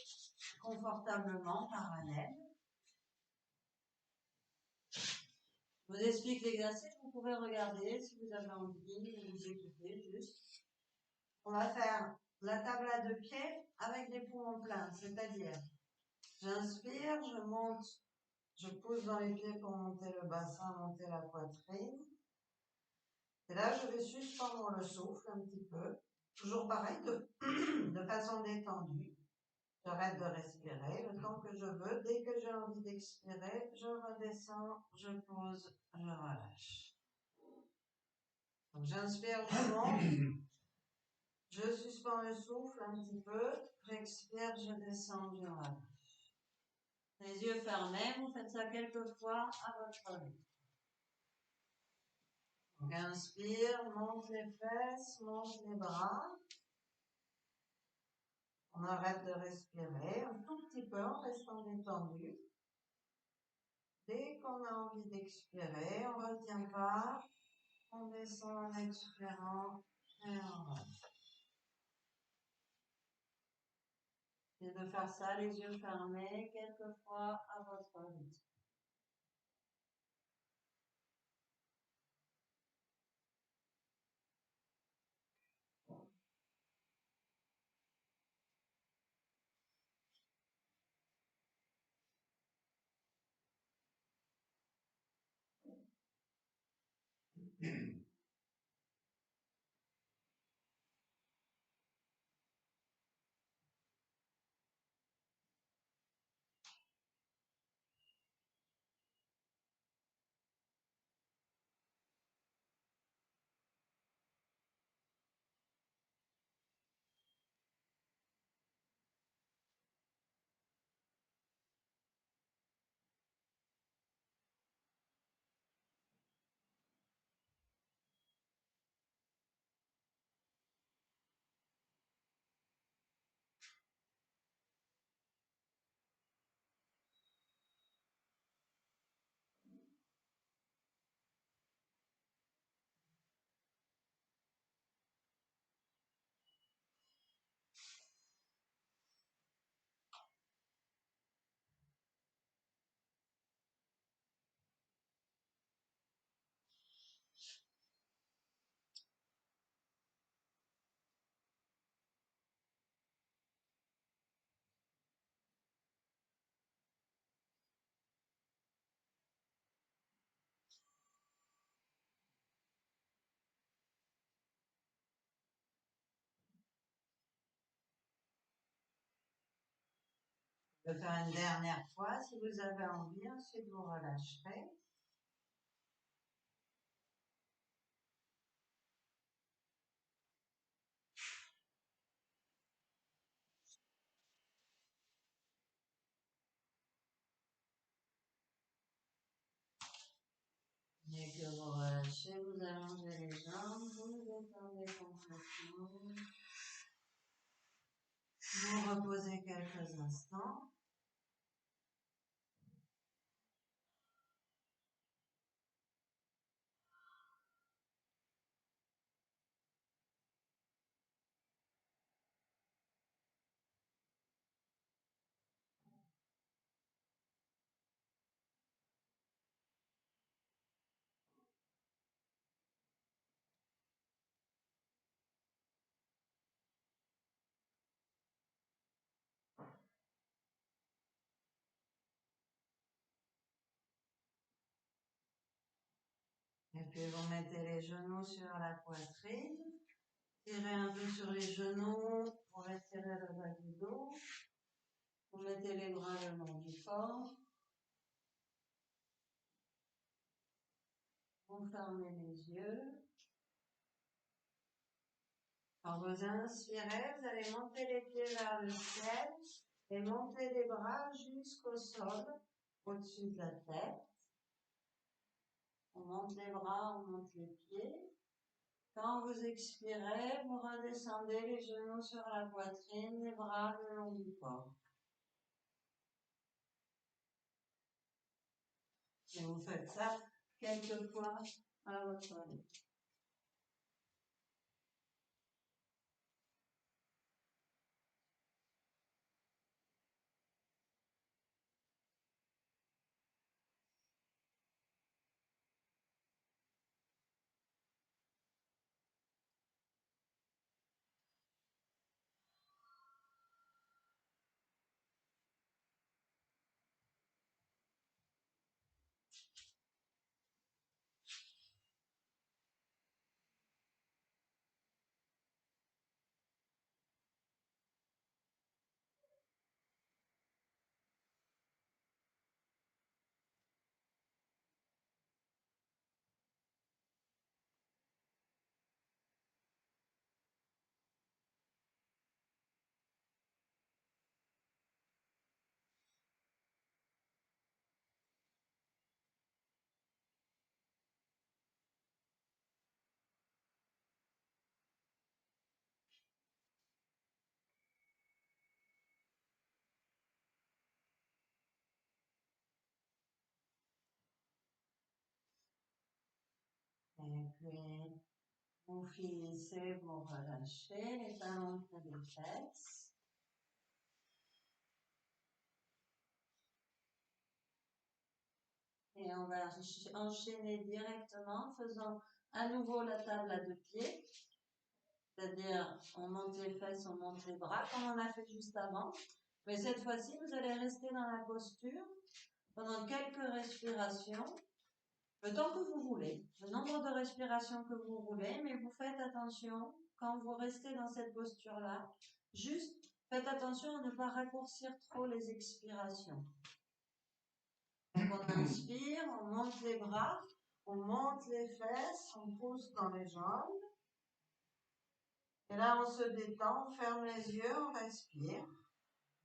confortablement, parallèles. Je vous explique l'exercice, vous pouvez regarder si vous avez envie, vous écouter juste. On va faire la table à 2 pieds avec les poumons pleins, c'est-à-dire j'inspire, je monte, je pousse dans les pieds pour monter le bassin, monter la poitrine. Et là, je vais suspendre le souffle un petit peu. Toujours pareil, de façon détendue. J'arrête de respirer le temps que je veux. Dès que j'ai envie d'expirer, je redescends, je pose, je relâche. Donc j'inspire, je monte. Je suspends le souffle un petit peu, j'expire, je descends, je relâche. Les yeux fermés, vous faites ça quelques fois à votre rythme. Donc inspire, monte les fesses, monte les bras. On arrête de respirer un tout petit peu en restant détendu. Dès qu'on a envie d'expirer, on ne retient pas, on descend en expirant et on relâche. Et de faire ça les yeux fermés quelques fois à votre rythme. Je vais faire une dernière fois. Si vous avez envie, ensuite vous relâcherez. Dès que vous relâchez, vous allongez les jambes, vous détendez complètement. Vous reposez quelques instants. Et puis vous mettez les genoux sur la poitrine. Tirez un peu sur les genoux pour étirer le bas du dos. Vous mettez les bras le long du corps. Vous fermez les yeux. Quand vous inspirez, vous allez monter les pieds vers le ciel et monter les bras jusqu'au sol, au-dessus de la tête. On monte les bras, on monte les pieds. Quand vous expirez, vous redescendez les genoux sur la poitrine, les bras le long du corps. Et vous faites ça quelques fois à votre rythme. puis vous finissez, vous relâchez les talons près des fesses. Et on va enchaîner directement en faisant à nouveau la table à deux pieds. C'est-à-dire, on monte les fesses, on monte les bras, comme on a fait juste avant. Mais cette fois-ci, vous allez rester dans la posture pendant quelques respirations, le temps que vous voulez, le nombre de respirations que vous voulez, mais vous faites attention, quand vous restez dans cette posture-là, juste faites attention à ne pas raccourcir trop les expirations. Donc on inspire, on monte les bras, on monte les fesses, on pousse dans les jambes. Et là, on se détend, on ferme les yeux, on respire.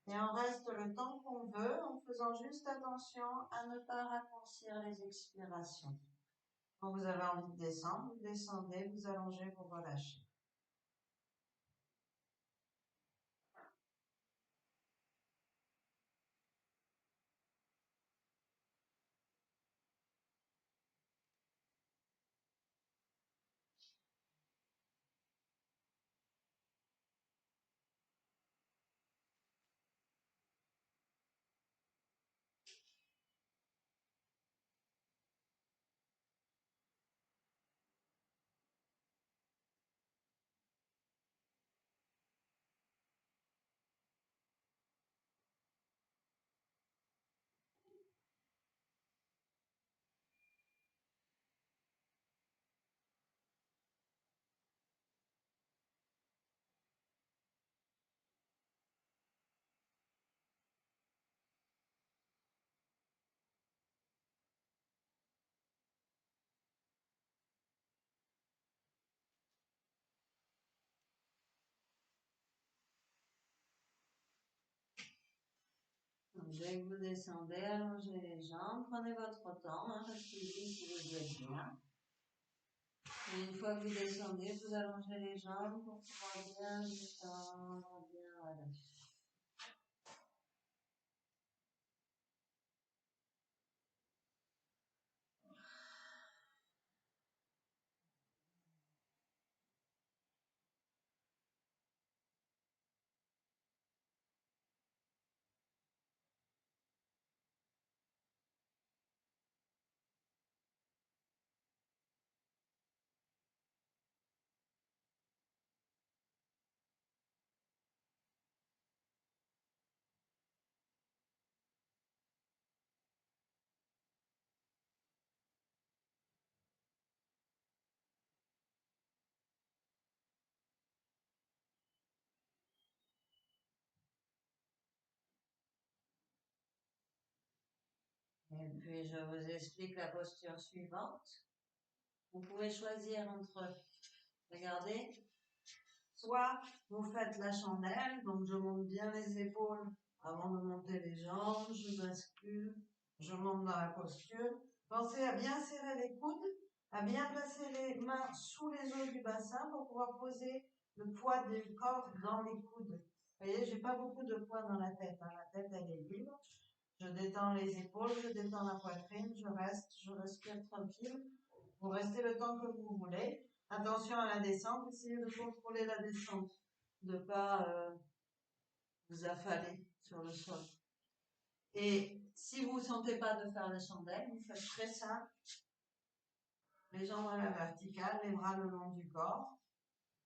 Et on reste le temps qu'on veut en faisant juste attention à ne pas raccourcir les expirations. Quand vous avez envie de descendre, vous descendez, vous allongez, vous relâchez. Donc, dès que vous descendez, allongez les jambes, prenez votre temps, respirez si vous êtes bien. Et une fois que vous descendez, vous allongez les jambes pour pouvoir bien détendre, bien relâcher. Et puis, je vous explique la posture suivante. Vous pouvez choisir entre, regardez, soit vous faites la chandelle, donc je monte bien les épaules avant de monter les jambes, je bascule, je monte dans la posture. Pensez à bien serrer les coudes, à bien placer les mains sous les os du bassin pour pouvoir poser le poids du corps dans les coudes. Vous voyez, j'ai pas beaucoup de poids dans la tête, la tête elle est libre. Je détends les épaules, je détends la poitrine, je respire tranquille. Vous restez le temps que vous voulez. Attention à la descente, essayez de contrôler la descente, de ne pas vous affaler sur le sol. Et si vous ne sentez pas de faire la chandelle, vous faites très simple. Les jambes à la verticale, les bras le long du corps.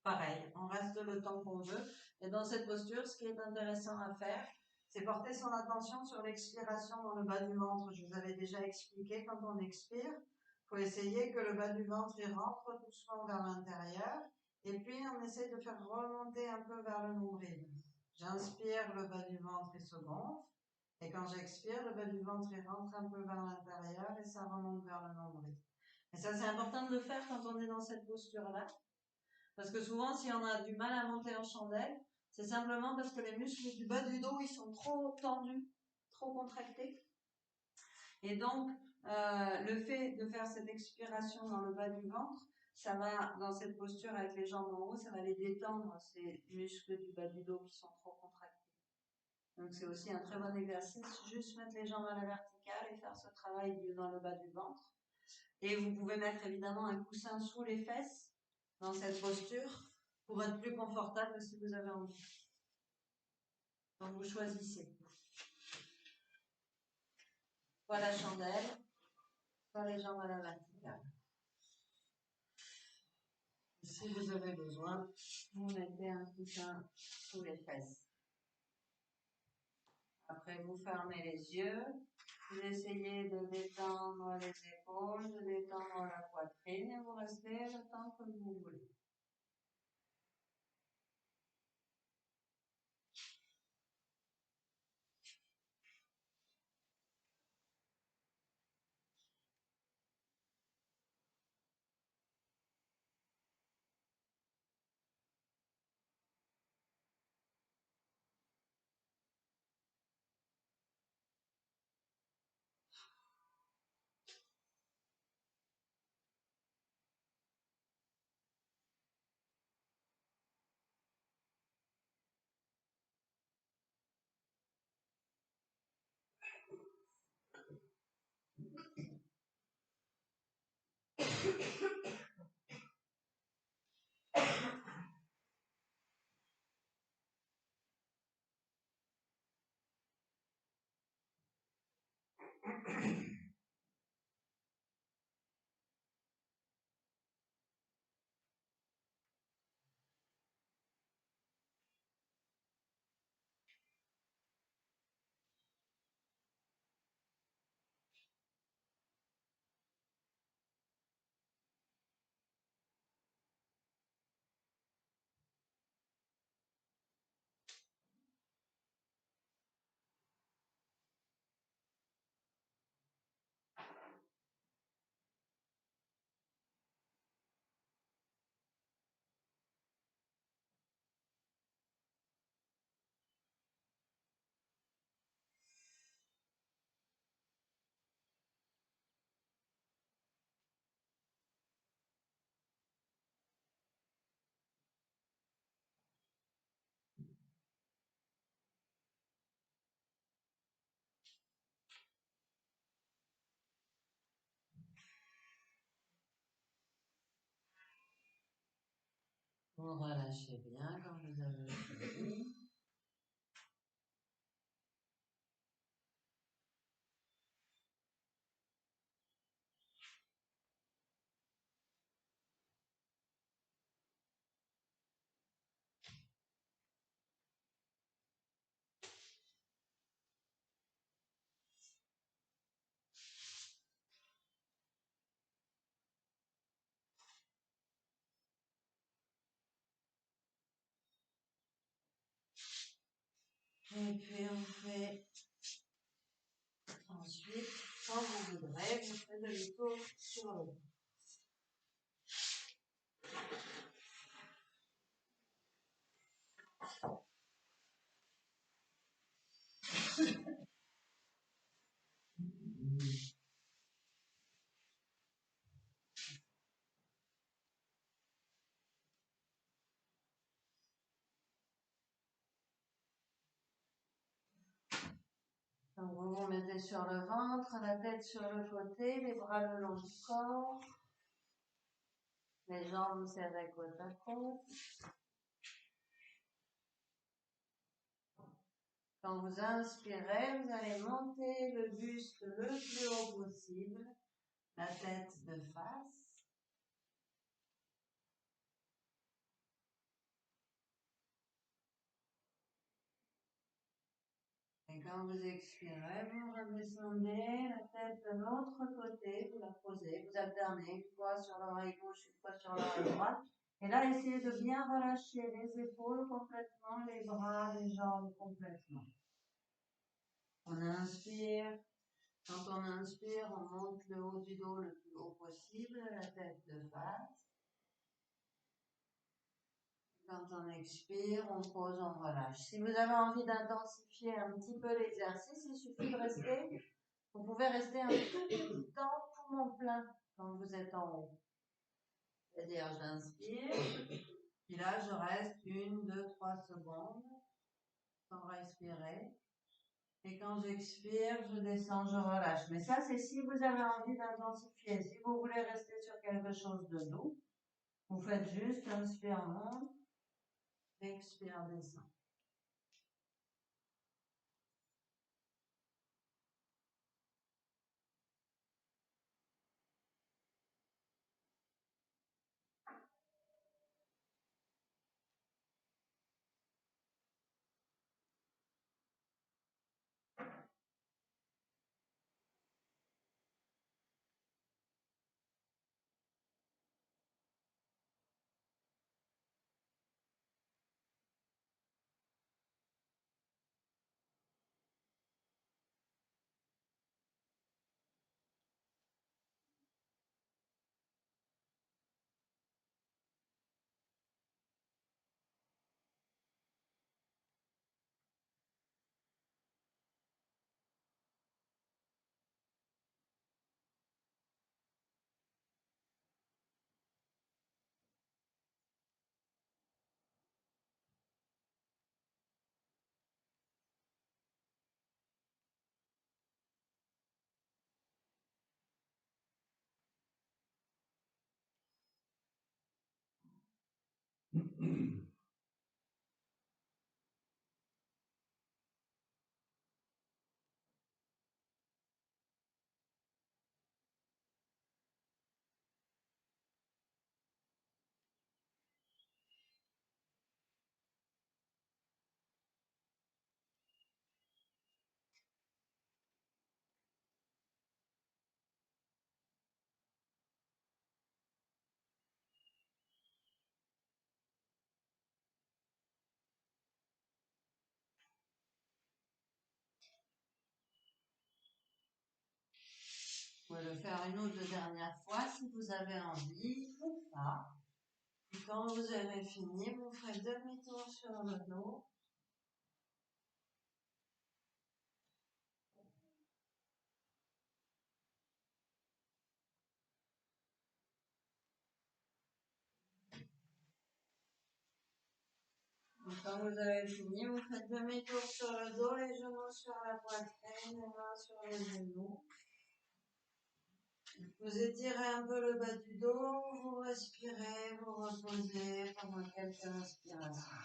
Pareil, on reste le temps qu'on veut. Et dans cette posture, ce qui est intéressant à faire, c'est porter son attention sur l'expiration dans le bas du ventre. Je vous avais déjà expliqué, quand on expire, il faut essayer que le bas du ventre il rentre doucement vers l'intérieur. Et puis, on essaie de faire remonter un peu vers le nombril. J'inspire, le bas du ventre il se gonfle. Et quand j'expire, le bas du ventre il rentre un peu vers l'intérieur et ça remonte vers le nombril. Et ça, c'est important de le faire quand on est dans cette posture-là. Parce que souvent, si on a du mal à monter en chandelle, c'est simplement parce que les muscles du bas du dos, ils sont trop tendus, trop contractés. Et donc, le fait de faire cette expiration dans le bas du ventre, ça va, dans cette posture avec les jambes en haut, ça va les détendre, ces muscles du bas du dos qui sont trop contractés. Donc, c'est aussi un très bon exercice, juste mettre les jambes à la verticale et faire ce travail dans le bas du ventre. Et vous pouvez mettre évidemment un coussin sous les fesses dans cette posture pour être plus confortable si vous avez envie. Donc vous choisissez. Soit la chandelle, soit les jambes à la verticale. Si vous avez besoin, vous mettez un coussin sous les fesses. Après, vous fermez les yeux. Vous essayez de détendre les épaules, de détendre la poitrine et vous restez le temps que vous voulez. Vous relâchez bien quand vous avez fini. Et puis on fait ensuite, quand vous voudrez, vous faites demi-tour sur le dos. Donc vous vous mettez sur le ventre, la tête sur le côté, les bras le long du corps, les jambes serrées côte à côte. Quand vous inspirez, vous allez monter le buste le plus haut possible, la tête de face. Et quand vous expirez, vous redescendez la tête de l'autre côté, vous la posez, vous alternez une fois sur l'oreille gauche, une fois sur l'oreille droite. Et là, essayez de bien relâcher les épaules complètement, les bras, les jambes complètement. On inspire. Quand on inspire, on monte le haut du dos le plus haut possible, la tête de face. Quand on expire, on pose, on relâche. Si vous avez envie d'intensifier un petit peu l'exercice, il suffit de rester. Vous pouvez rester un tout petit temps poumon plein quand vous êtes en haut. C'est-à-dire, j'inspire, puis là, je reste 1, 2, 3 secondes sans respirer. Et quand j'expire, je descends, je relâche. Mais ça, c'est si vous avez envie d'intensifier. Si vous voulez rester sur quelque chose de doux, vous faites juste inspire, monte, expire, descend. Vous pouvez le faire une ou deux dernières fois si vous avez envie ou pas. Et quand vous avez fini, vous ferez demi-tour sur le dos. Et quand vous avez fini, vous faites demi-tour sur le dos, les genoux sur la poitrine, les mains sur les genoux. Vous étirez un peu le bas du dos, vous respirez, vous reposez pendant quelques respirations.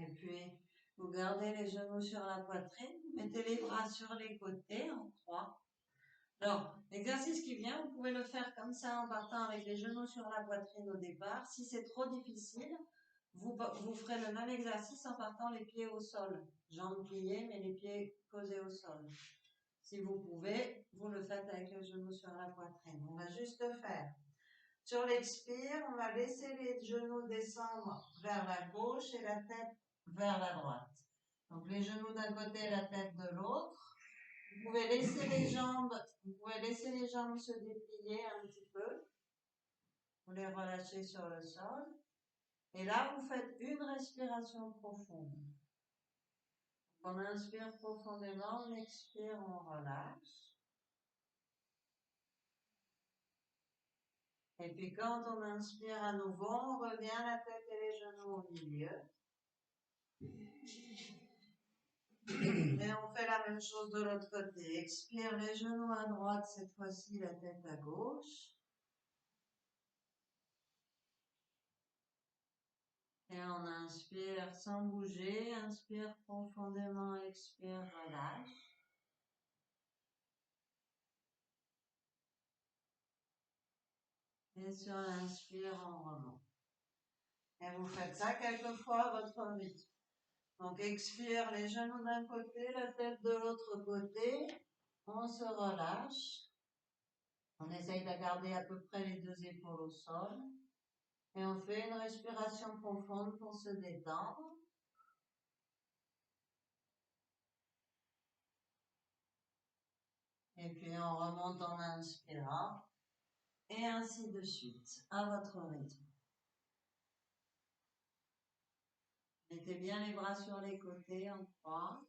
Et puis, vous gardez les genoux sur la poitrine, vous mettez les bras sur les côtés en croix. Alors, l'exercice qui vient, vous pouvez le faire comme ça en partant avec les genoux sur la poitrine au départ. Si c'est trop difficile, vous ferez le même exercice en partant les pieds au sol. Jambes pliées, mais les pieds posés au sol. Si vous pouvez, vous le faites avec les genoux sur la poitrine. On va juste faire. Sur l'expire, on va laisser les genoux descendre vers la gauche et la tête vers la droite. Donc les genoux d'un côté et la tête de l'autre. Vous pouvez laisser les jambes se déplier un petit peu. Vous les relâchez sur le sol. Et là, vous faites une respiration profonde. On inspire profondément, on expire, on relâche. Et puis quand on inspire à nouveau, on revient la tête et les genoux au milieu. Et on fait la même chose de l'autre côté. Expire les genoux à droite, cette fois-ci la tête à gauche. Et on inspire sans bouger, inspire profondément, expire, relâche. Et sur l'inspire, on remonte. Et vous faites ça quelques fois à votre rythme. Donc expire les genoux d'un côté, la tête de l'autre côté. On se relâche. On essaye de garder à peu près les deux épaules au sol. Et on fait une respiration profonde pour se détendre. Et puis on remonte en inspirant. Et ainsi de suite, à votre rythme. Mettez bien les bras sur les côtés en croix.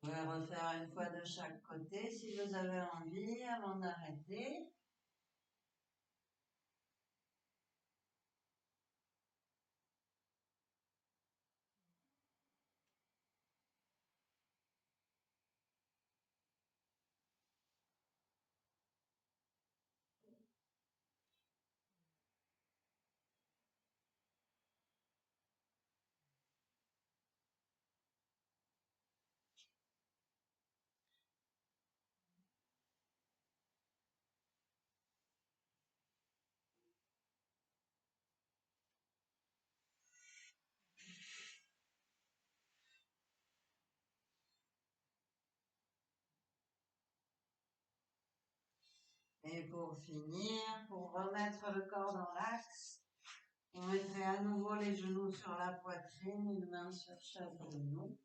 Vous pouvez refaire une fois de chaque côté si vous avez envie avant d'arrêter. Et pour finir, pour remettre le corps dans l'axe, vous mettrez à nouveau les genoux sur la poitrine, une main sur chaque genou.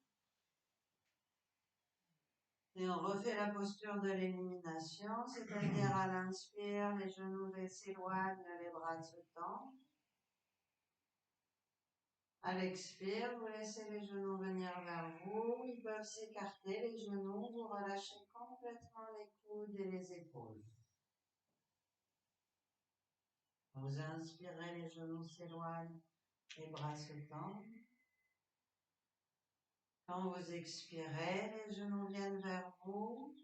Et on refait la posture de l'élimination, c'est-à-dire à l'inspire, les genoux s'éloignent, les bras se tendent. À l'expire, vous laissez les genoux venir vers vous, ils peuvent s'écarter, les genoux, vous relâchez complètement les coudes et les épaules. Vous inspirez, les genoux s'éloignent, les bras se tendent. Quand vous expirez, les genoux viennent vers vous,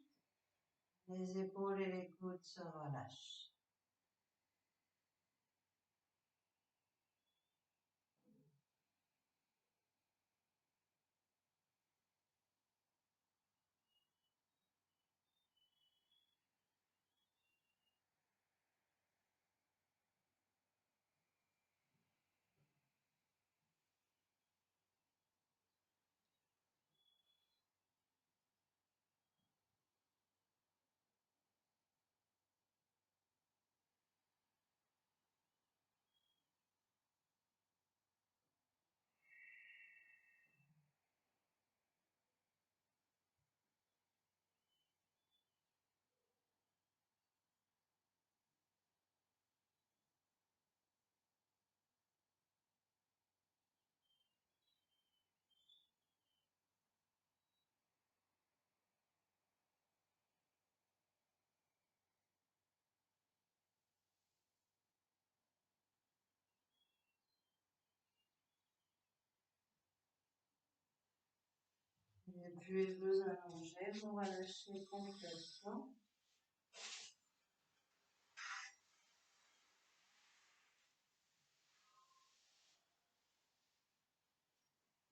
les épaules et les coudes se relâchent. Et puis vous allongez, vous relâchez complètement.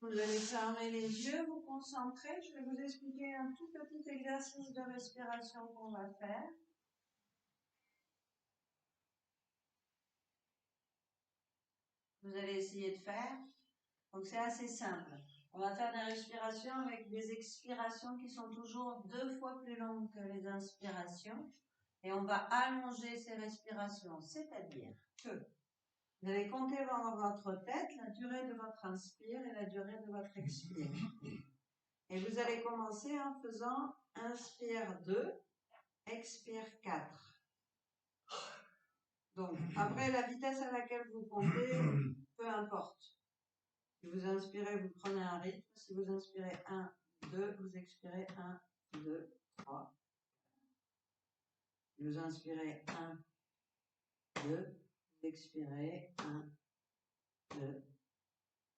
Vous allez fermer les yeux, vous concentrer. Je vais vous expliquer un tout petit exercice de respiration qu'on va faire. Vous allez essayer de faire. Donc c'est assez simple. On va faire des respirations avec des expirations qui sont toujours 2 fois plus longues que les inspirations. Et on va allonger ces respirations. C'est-à-dire que vous allez compter dans votre tête la durée de votre inspire et la durée de votre expire. Et vous allez commencer en faisant inspire 2, expire 4. Donc, après la vitesse à laquelle vous comptez, peu importe. Si vous inspirez, vous prenez un rythme. Si vous inspirez 1, 2, vous expirez 1, 2, 3. Si vous inspirez 1, 2, vous expirez 1, 2,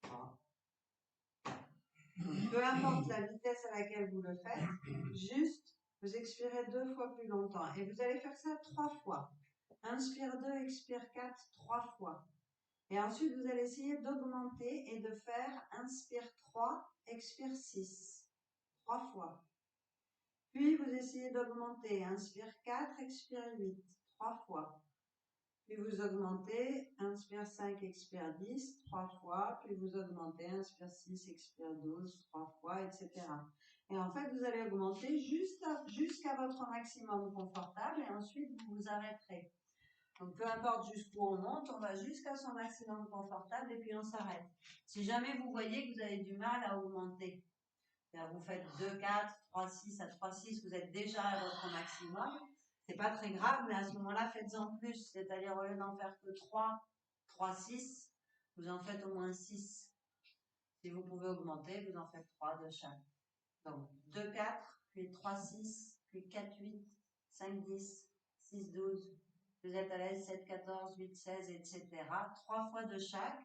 3. Peu importe la vitesse à laquelle vous le faites, juste vous expirez 2 fois plus longtemps. Et vous allez faire ça 3 fois. Inspire 2, expire 4, 3 fois. Et ensuite, vous allez essayer d'augmenter et de faire inspire 3, expire 6. 3 fois. Puis, vous essayez d'augmenter. Inspire 4, expire 8. 3 fois. Puis, vous augmentez. Inspire 5, expire 10. 3 fois. Puis, vous augmentez. Inspire 6, expire 12. 3 fois, etc. Et en fait, vous allez augmenter jusqu'à votre maximum confortable. Et ensuite, vous vous arrêterez. Donc, peu importe jusqu'où on monte, on va jusqu'à son maximum confortable et puis on s'arrête. Si jamais vous voyez que vous avez du mal à augmenter, vous faites 2, 4, 3, 6 à 3, 6, vous êtes déjà à votre maximum, c'est pas très grave, mais à ce moment-là, faites-en plus. C'est-à-dire, au lieu d'en faire que 3, 3, 6, vous en faites au moins 6. Si vous pouvez augmenter, vous en faites 3 de chaque. Donc, 2, 4, puis 3, 6, puis 4, 8, 5, 10, 6, 12. Vous êtes à l'aise 7, 14, 8, 16, etc. 3 fois de chaque.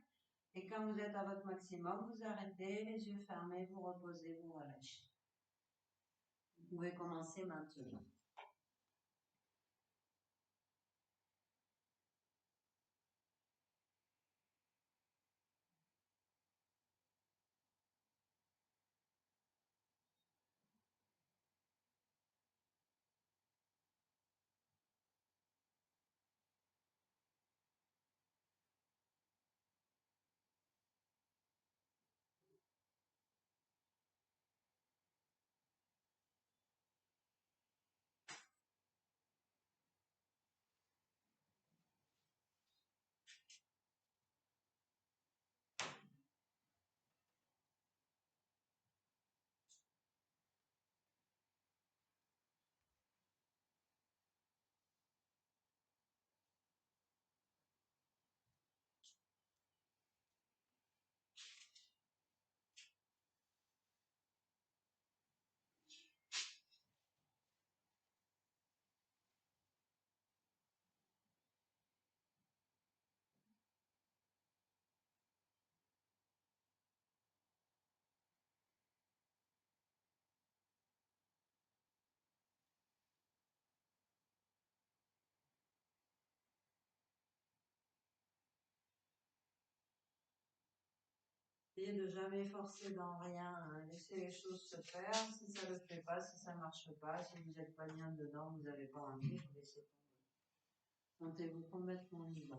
Et quand vous êtes à votre maximum, vous arrêtez, les yeux fermés, vous reposez, vous relâchez. Vous pouvez commencer maintenant. Essayez de jamais forcer dans rien, hein. Laissez les choses se faire. Si ça ne le fait pas, si ça ne marche pas, si vous n'êtes pas bien dedans, vous n'avez pas envie, vous laissez tomber. Sentez-vous complètement libre.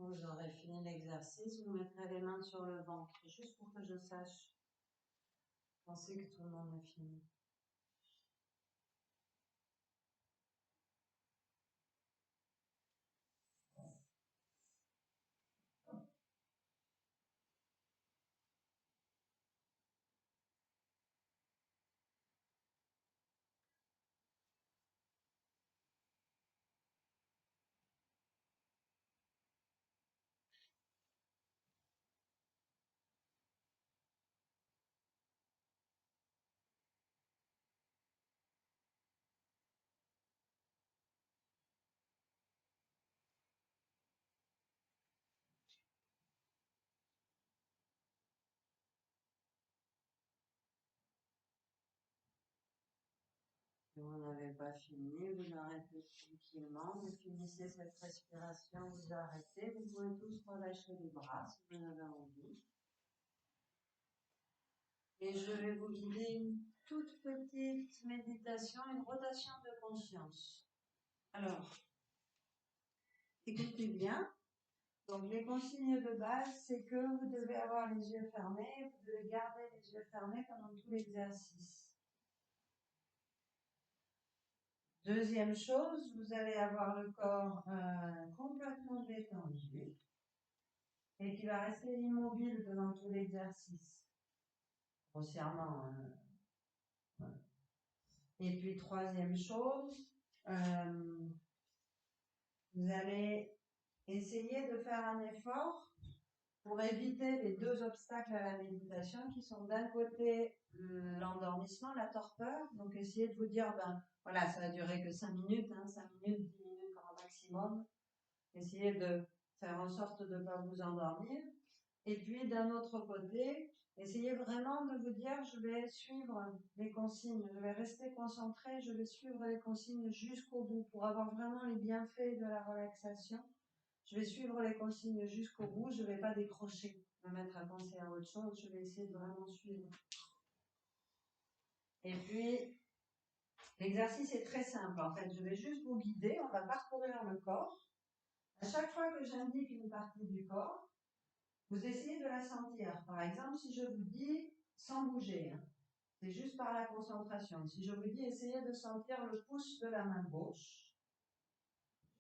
Vous aurez fini l'exercice, vous mettrez les mains sur le ventre, juste pour que je sache. Pensez que tout le monde a fini. Si vous n'avez pas fini, vous arrêtez tranquillement, vous finissez cette respiration, vous arrêtez, vous pouvez tous relâcher les bras si vous en avez envie. Et je vais vous guider une toute petite méditation, une rotation de conscience. Alors, écoutez bien. Donc, les consignes de base, c'est que vous devez avoir les yeux fermés, vous devez garder les yeux fermés pendant tout l'exercice. Deuxième chose, vous allez avoir le corps complètement détendu et qui va rester immobile pendant tout l'exercice. Grossièrement. Et puis, troisième chose, vous allez essayer de faire un effort pour éviter les deux obstacles à la méditation qui sont d'un côté l'endormissement, la torpeur. Donc essayez de vous dire, ben voilà, ça va durer que 5 minutes, 5 minutes, 10 minutes grand maximum. Essayez de faire en sorte de ne pas vous endormir. Et puis d'un autre côté, essayez vraiment de vous dire, je vais suivre les consignes, je vais rester concentré, je vais suivre les consignes jusqu'au bout pour avoir vraiment les bienfaits de la relaxation. Je vais suivre les consignes jusqu'au bout, je ne vais pas décrocher, me mettre à penser à autre chose, je vais essayer de vraiment suivre. Et puis, l'exercice est très simple, en fait, je vais juste vous guider, on va parcourir le corps. À chaque fois que j'indique une partie du corps, vous essayez de la sentir. Par exemple, si je vous dis sans bouger, c'est juste par la concentration. Si je vous dis essayez de sentir le pouce de la main gauche,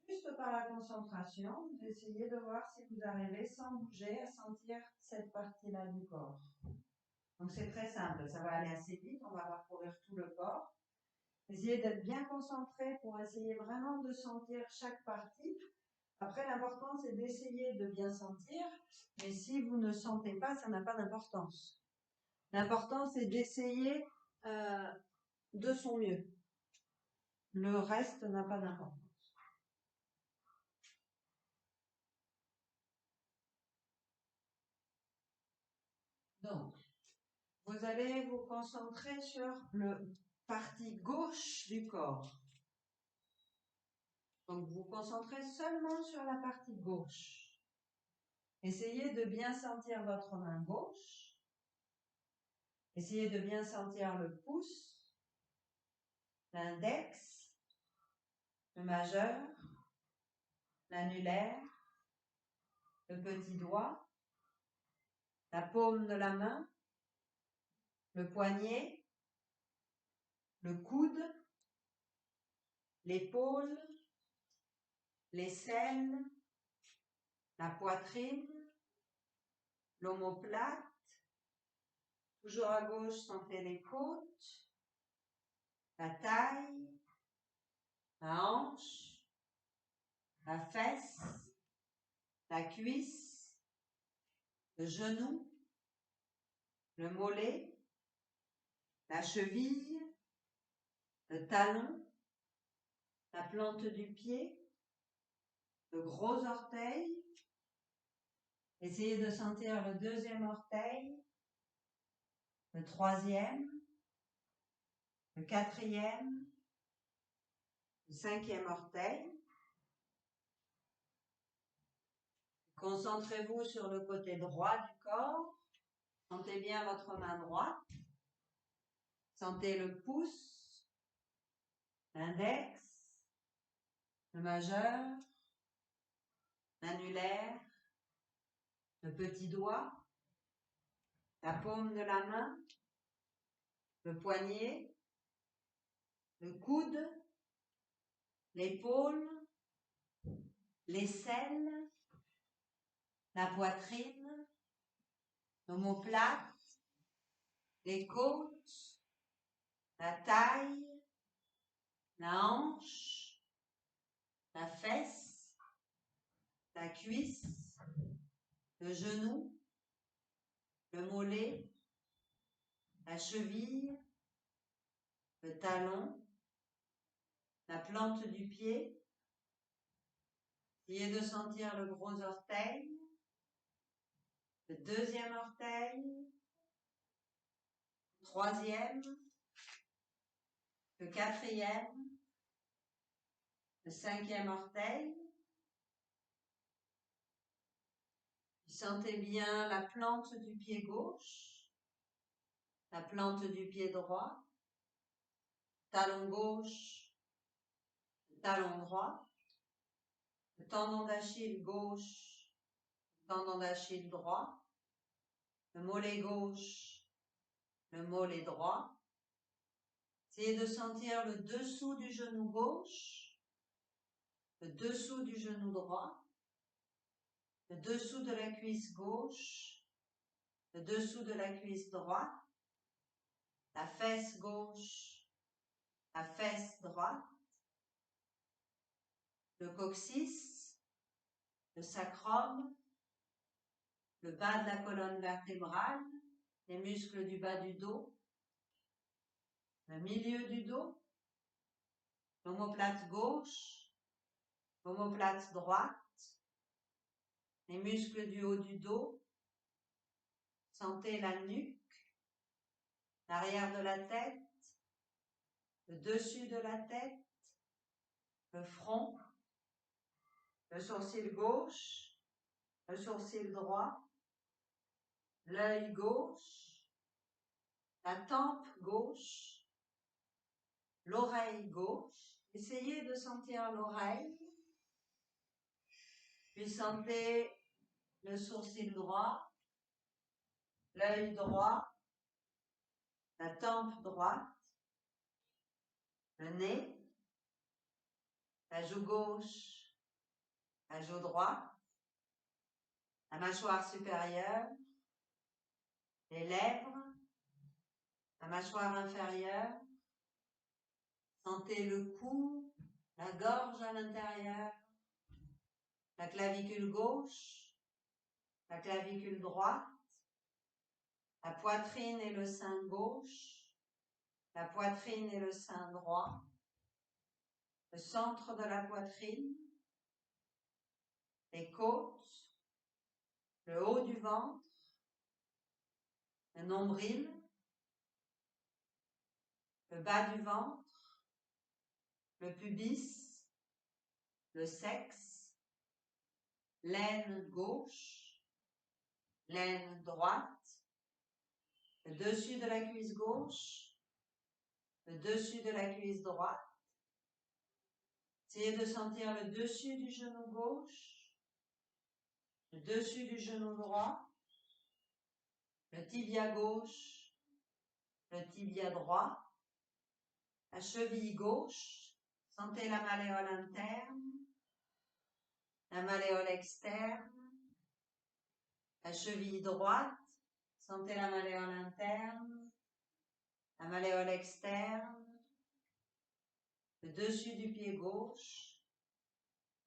juste par la concentration, vous essayez de voir si vous arrivez sans bouger à sentir cette partie-là du corps. Donc c'est très simple, ça va aller assez vite, on va parcourir tout le corps. Essayez d'être bien concentré pour essayer vraiment de sentir chaque partie. Après, l'important c'est d'essayer de bien sentir, mais si vous ne sentez pas, ça n'a pas d'importance. L'important c'est d'essayer de son mieux. Le reste n'a pas d'importance. Donc, vous allez vous concentrer sur la partie gauche du corps. Donc, vous vous concentrez seulement sur la partie gauche. Essayez de bien sentir votre main gauche. Essayez de bien sentir le pouce, l'index, le majeur, l'annulaire, le petit doigt, la paume de la main, le poignet, le coude, l'épaule, l'aisselle, la poitrine, l'omoplate. Toujours à gauche, sentez les côtes, la taille, la hanche, la fesse, la cuisse, le genou, le mollet, la cheville, le talon, la plante du pied, le gros orteil. Essayez de sentir le deuxième orteil, le troisième, le quatrième, le cinquième orteil. Concentrez-vous sur le côté droit du corps. Sentez bien votre main droite. Sentez le pouce, l'index, le majeur, l'annulaire, le petit doigt, la paume de la main, le poignet, le coude, l'épaule, l'aisselle, la poitrine, l'omoplate, les côtes, la taille, la hanche, la fesse, la cuisse, le genou, le mollet, la cheville, le talon, la plante du pied. Essayez de sentir le gros orteil, le deuxième orteil, le troisième, le quatrième, le cinquième orteil. Sentez bien la plante du pied gauche, la plante du pied droit, talon gauche, talon droit, le tendon d'Achille gauche, le tendon d'Achille droit, le mollet gauche, le mollet droit. Essayez de sentir le dessous du genou gauche, le dessous du genou droit, le dessous de la cuisse gauche, le dessous de la cuisse droite, la fesse gauche, la fesse droite, le coccyx, le sacrum, le bas de la colonne vertébrale, les muscles du bas du dos, le milieu du dos, l'omoplate gauche, l'omoplate droite, les muscles du haut du dos. Sentez la nuque, l'arrière de la tête, le dessus de la tête, le front, le sourcil gauche, le sourcil droit, l'œil gauche, la tempe gauche, l'oreille gauche. Essayez de sentir l'oreille, puis sentez le sourcil droit, l'œil droit, la tempe droite, le nez, la joue gauche, la joue droite, la mâchoire supérieure, les lèvres, la mâchoire inférieure. Sentez le cou, la gorge à l'intérieur, la clavicule gauche, la clavicule droite, la poitrine et le sein gauche, la poitrine et le sein droit, le centre de la poitrine, les côtes, le haut du ventre, le nombril, le bas du ventre, le pubis, le sexe, l'aine gauche, l'aine droite, le dessus de la cuisse gauche, le dessus de la cuisse droite. Essayez de sentir le dessus du genou gauche, le dessus du genou droit, le tibia gauche, le tibia droit, la cheville gauche. Sentez la malléole interne, la malléole externe, la cheville droite. Sentez la malléole interne, la malléole externe, le dessus du pied gauche,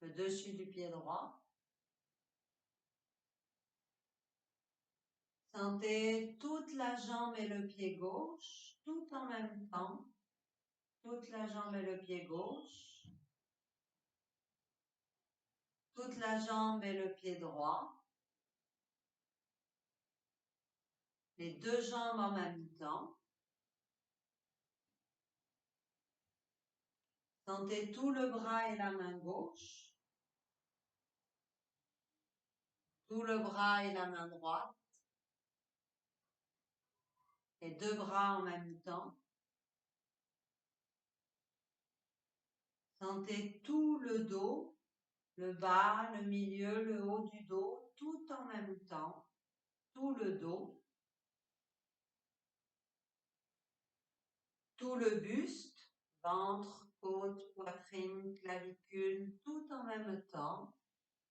le dessus du pied droit. Sentez toute la jambe et le pied gauche, tout en même temps. Toute la jambe et le pied gauche. Toute la jambe et le pied droit. Les deux jambes en même temps. Sentez tout le bras et la main gauche. Tout le bras et la main droite. Les deux bras en même temps. Sentez tout le dos, le bas, le milieu, le haut du dos, tout en même temps. Tout le dos. Tout le buste, ventre, côte, poitrine, clavicule, tout en même temps.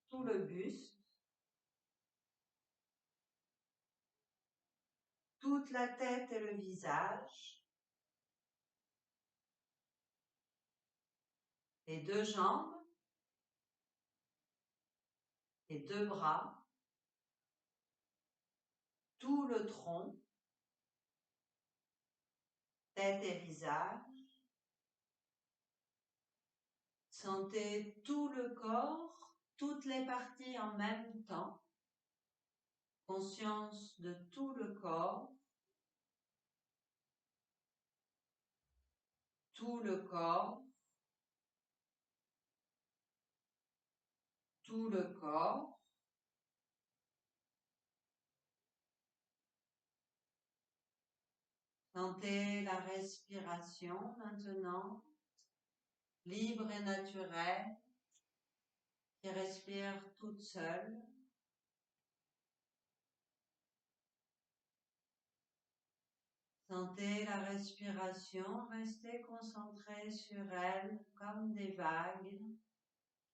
Tout le buste. Toute la tête et le visage. Les deux jambes. Les deux bras. Tout le tronc. Tête et visage. Sentez tout le corps, toutes les parties en même temps. Conscience de tout le corps. tout le corps, tout le corps. Sentez la respiration maintenant, libre et naturelle, qui respire toute seule. Sentez la respiration, restez concentré sur elle comme des vagues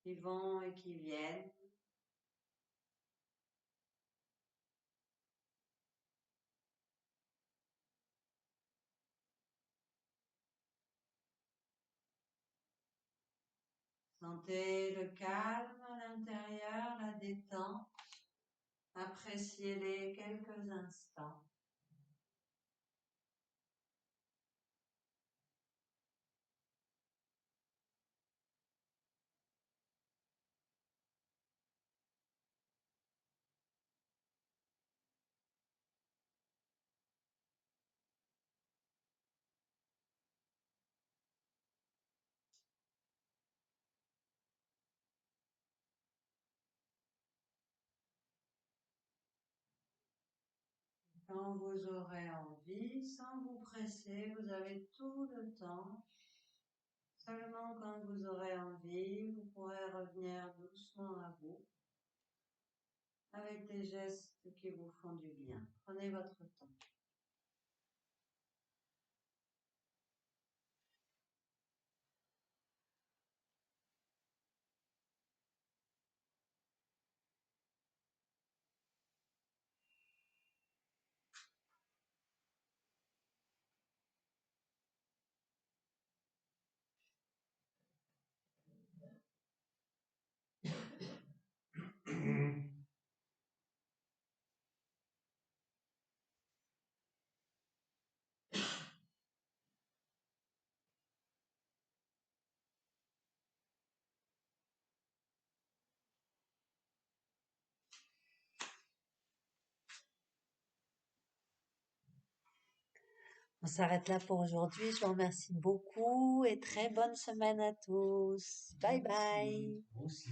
qui vont et qui viennent. Sentez le calme à l'intérieur, la détente. Appréciez-les quelques instants. Quand vous aurez envie, sans vous presser, vous avez tout le temps. Seulement quand vous aurez envie, vous pourrez revenir doucement à vous, avec des gestes qui vous font du bien. Prenez votre temps. On s'arrête là pour aujourd'hui. Je vous remercie beaucoup et très bonne semaine à tous. Bye bye. Aussi.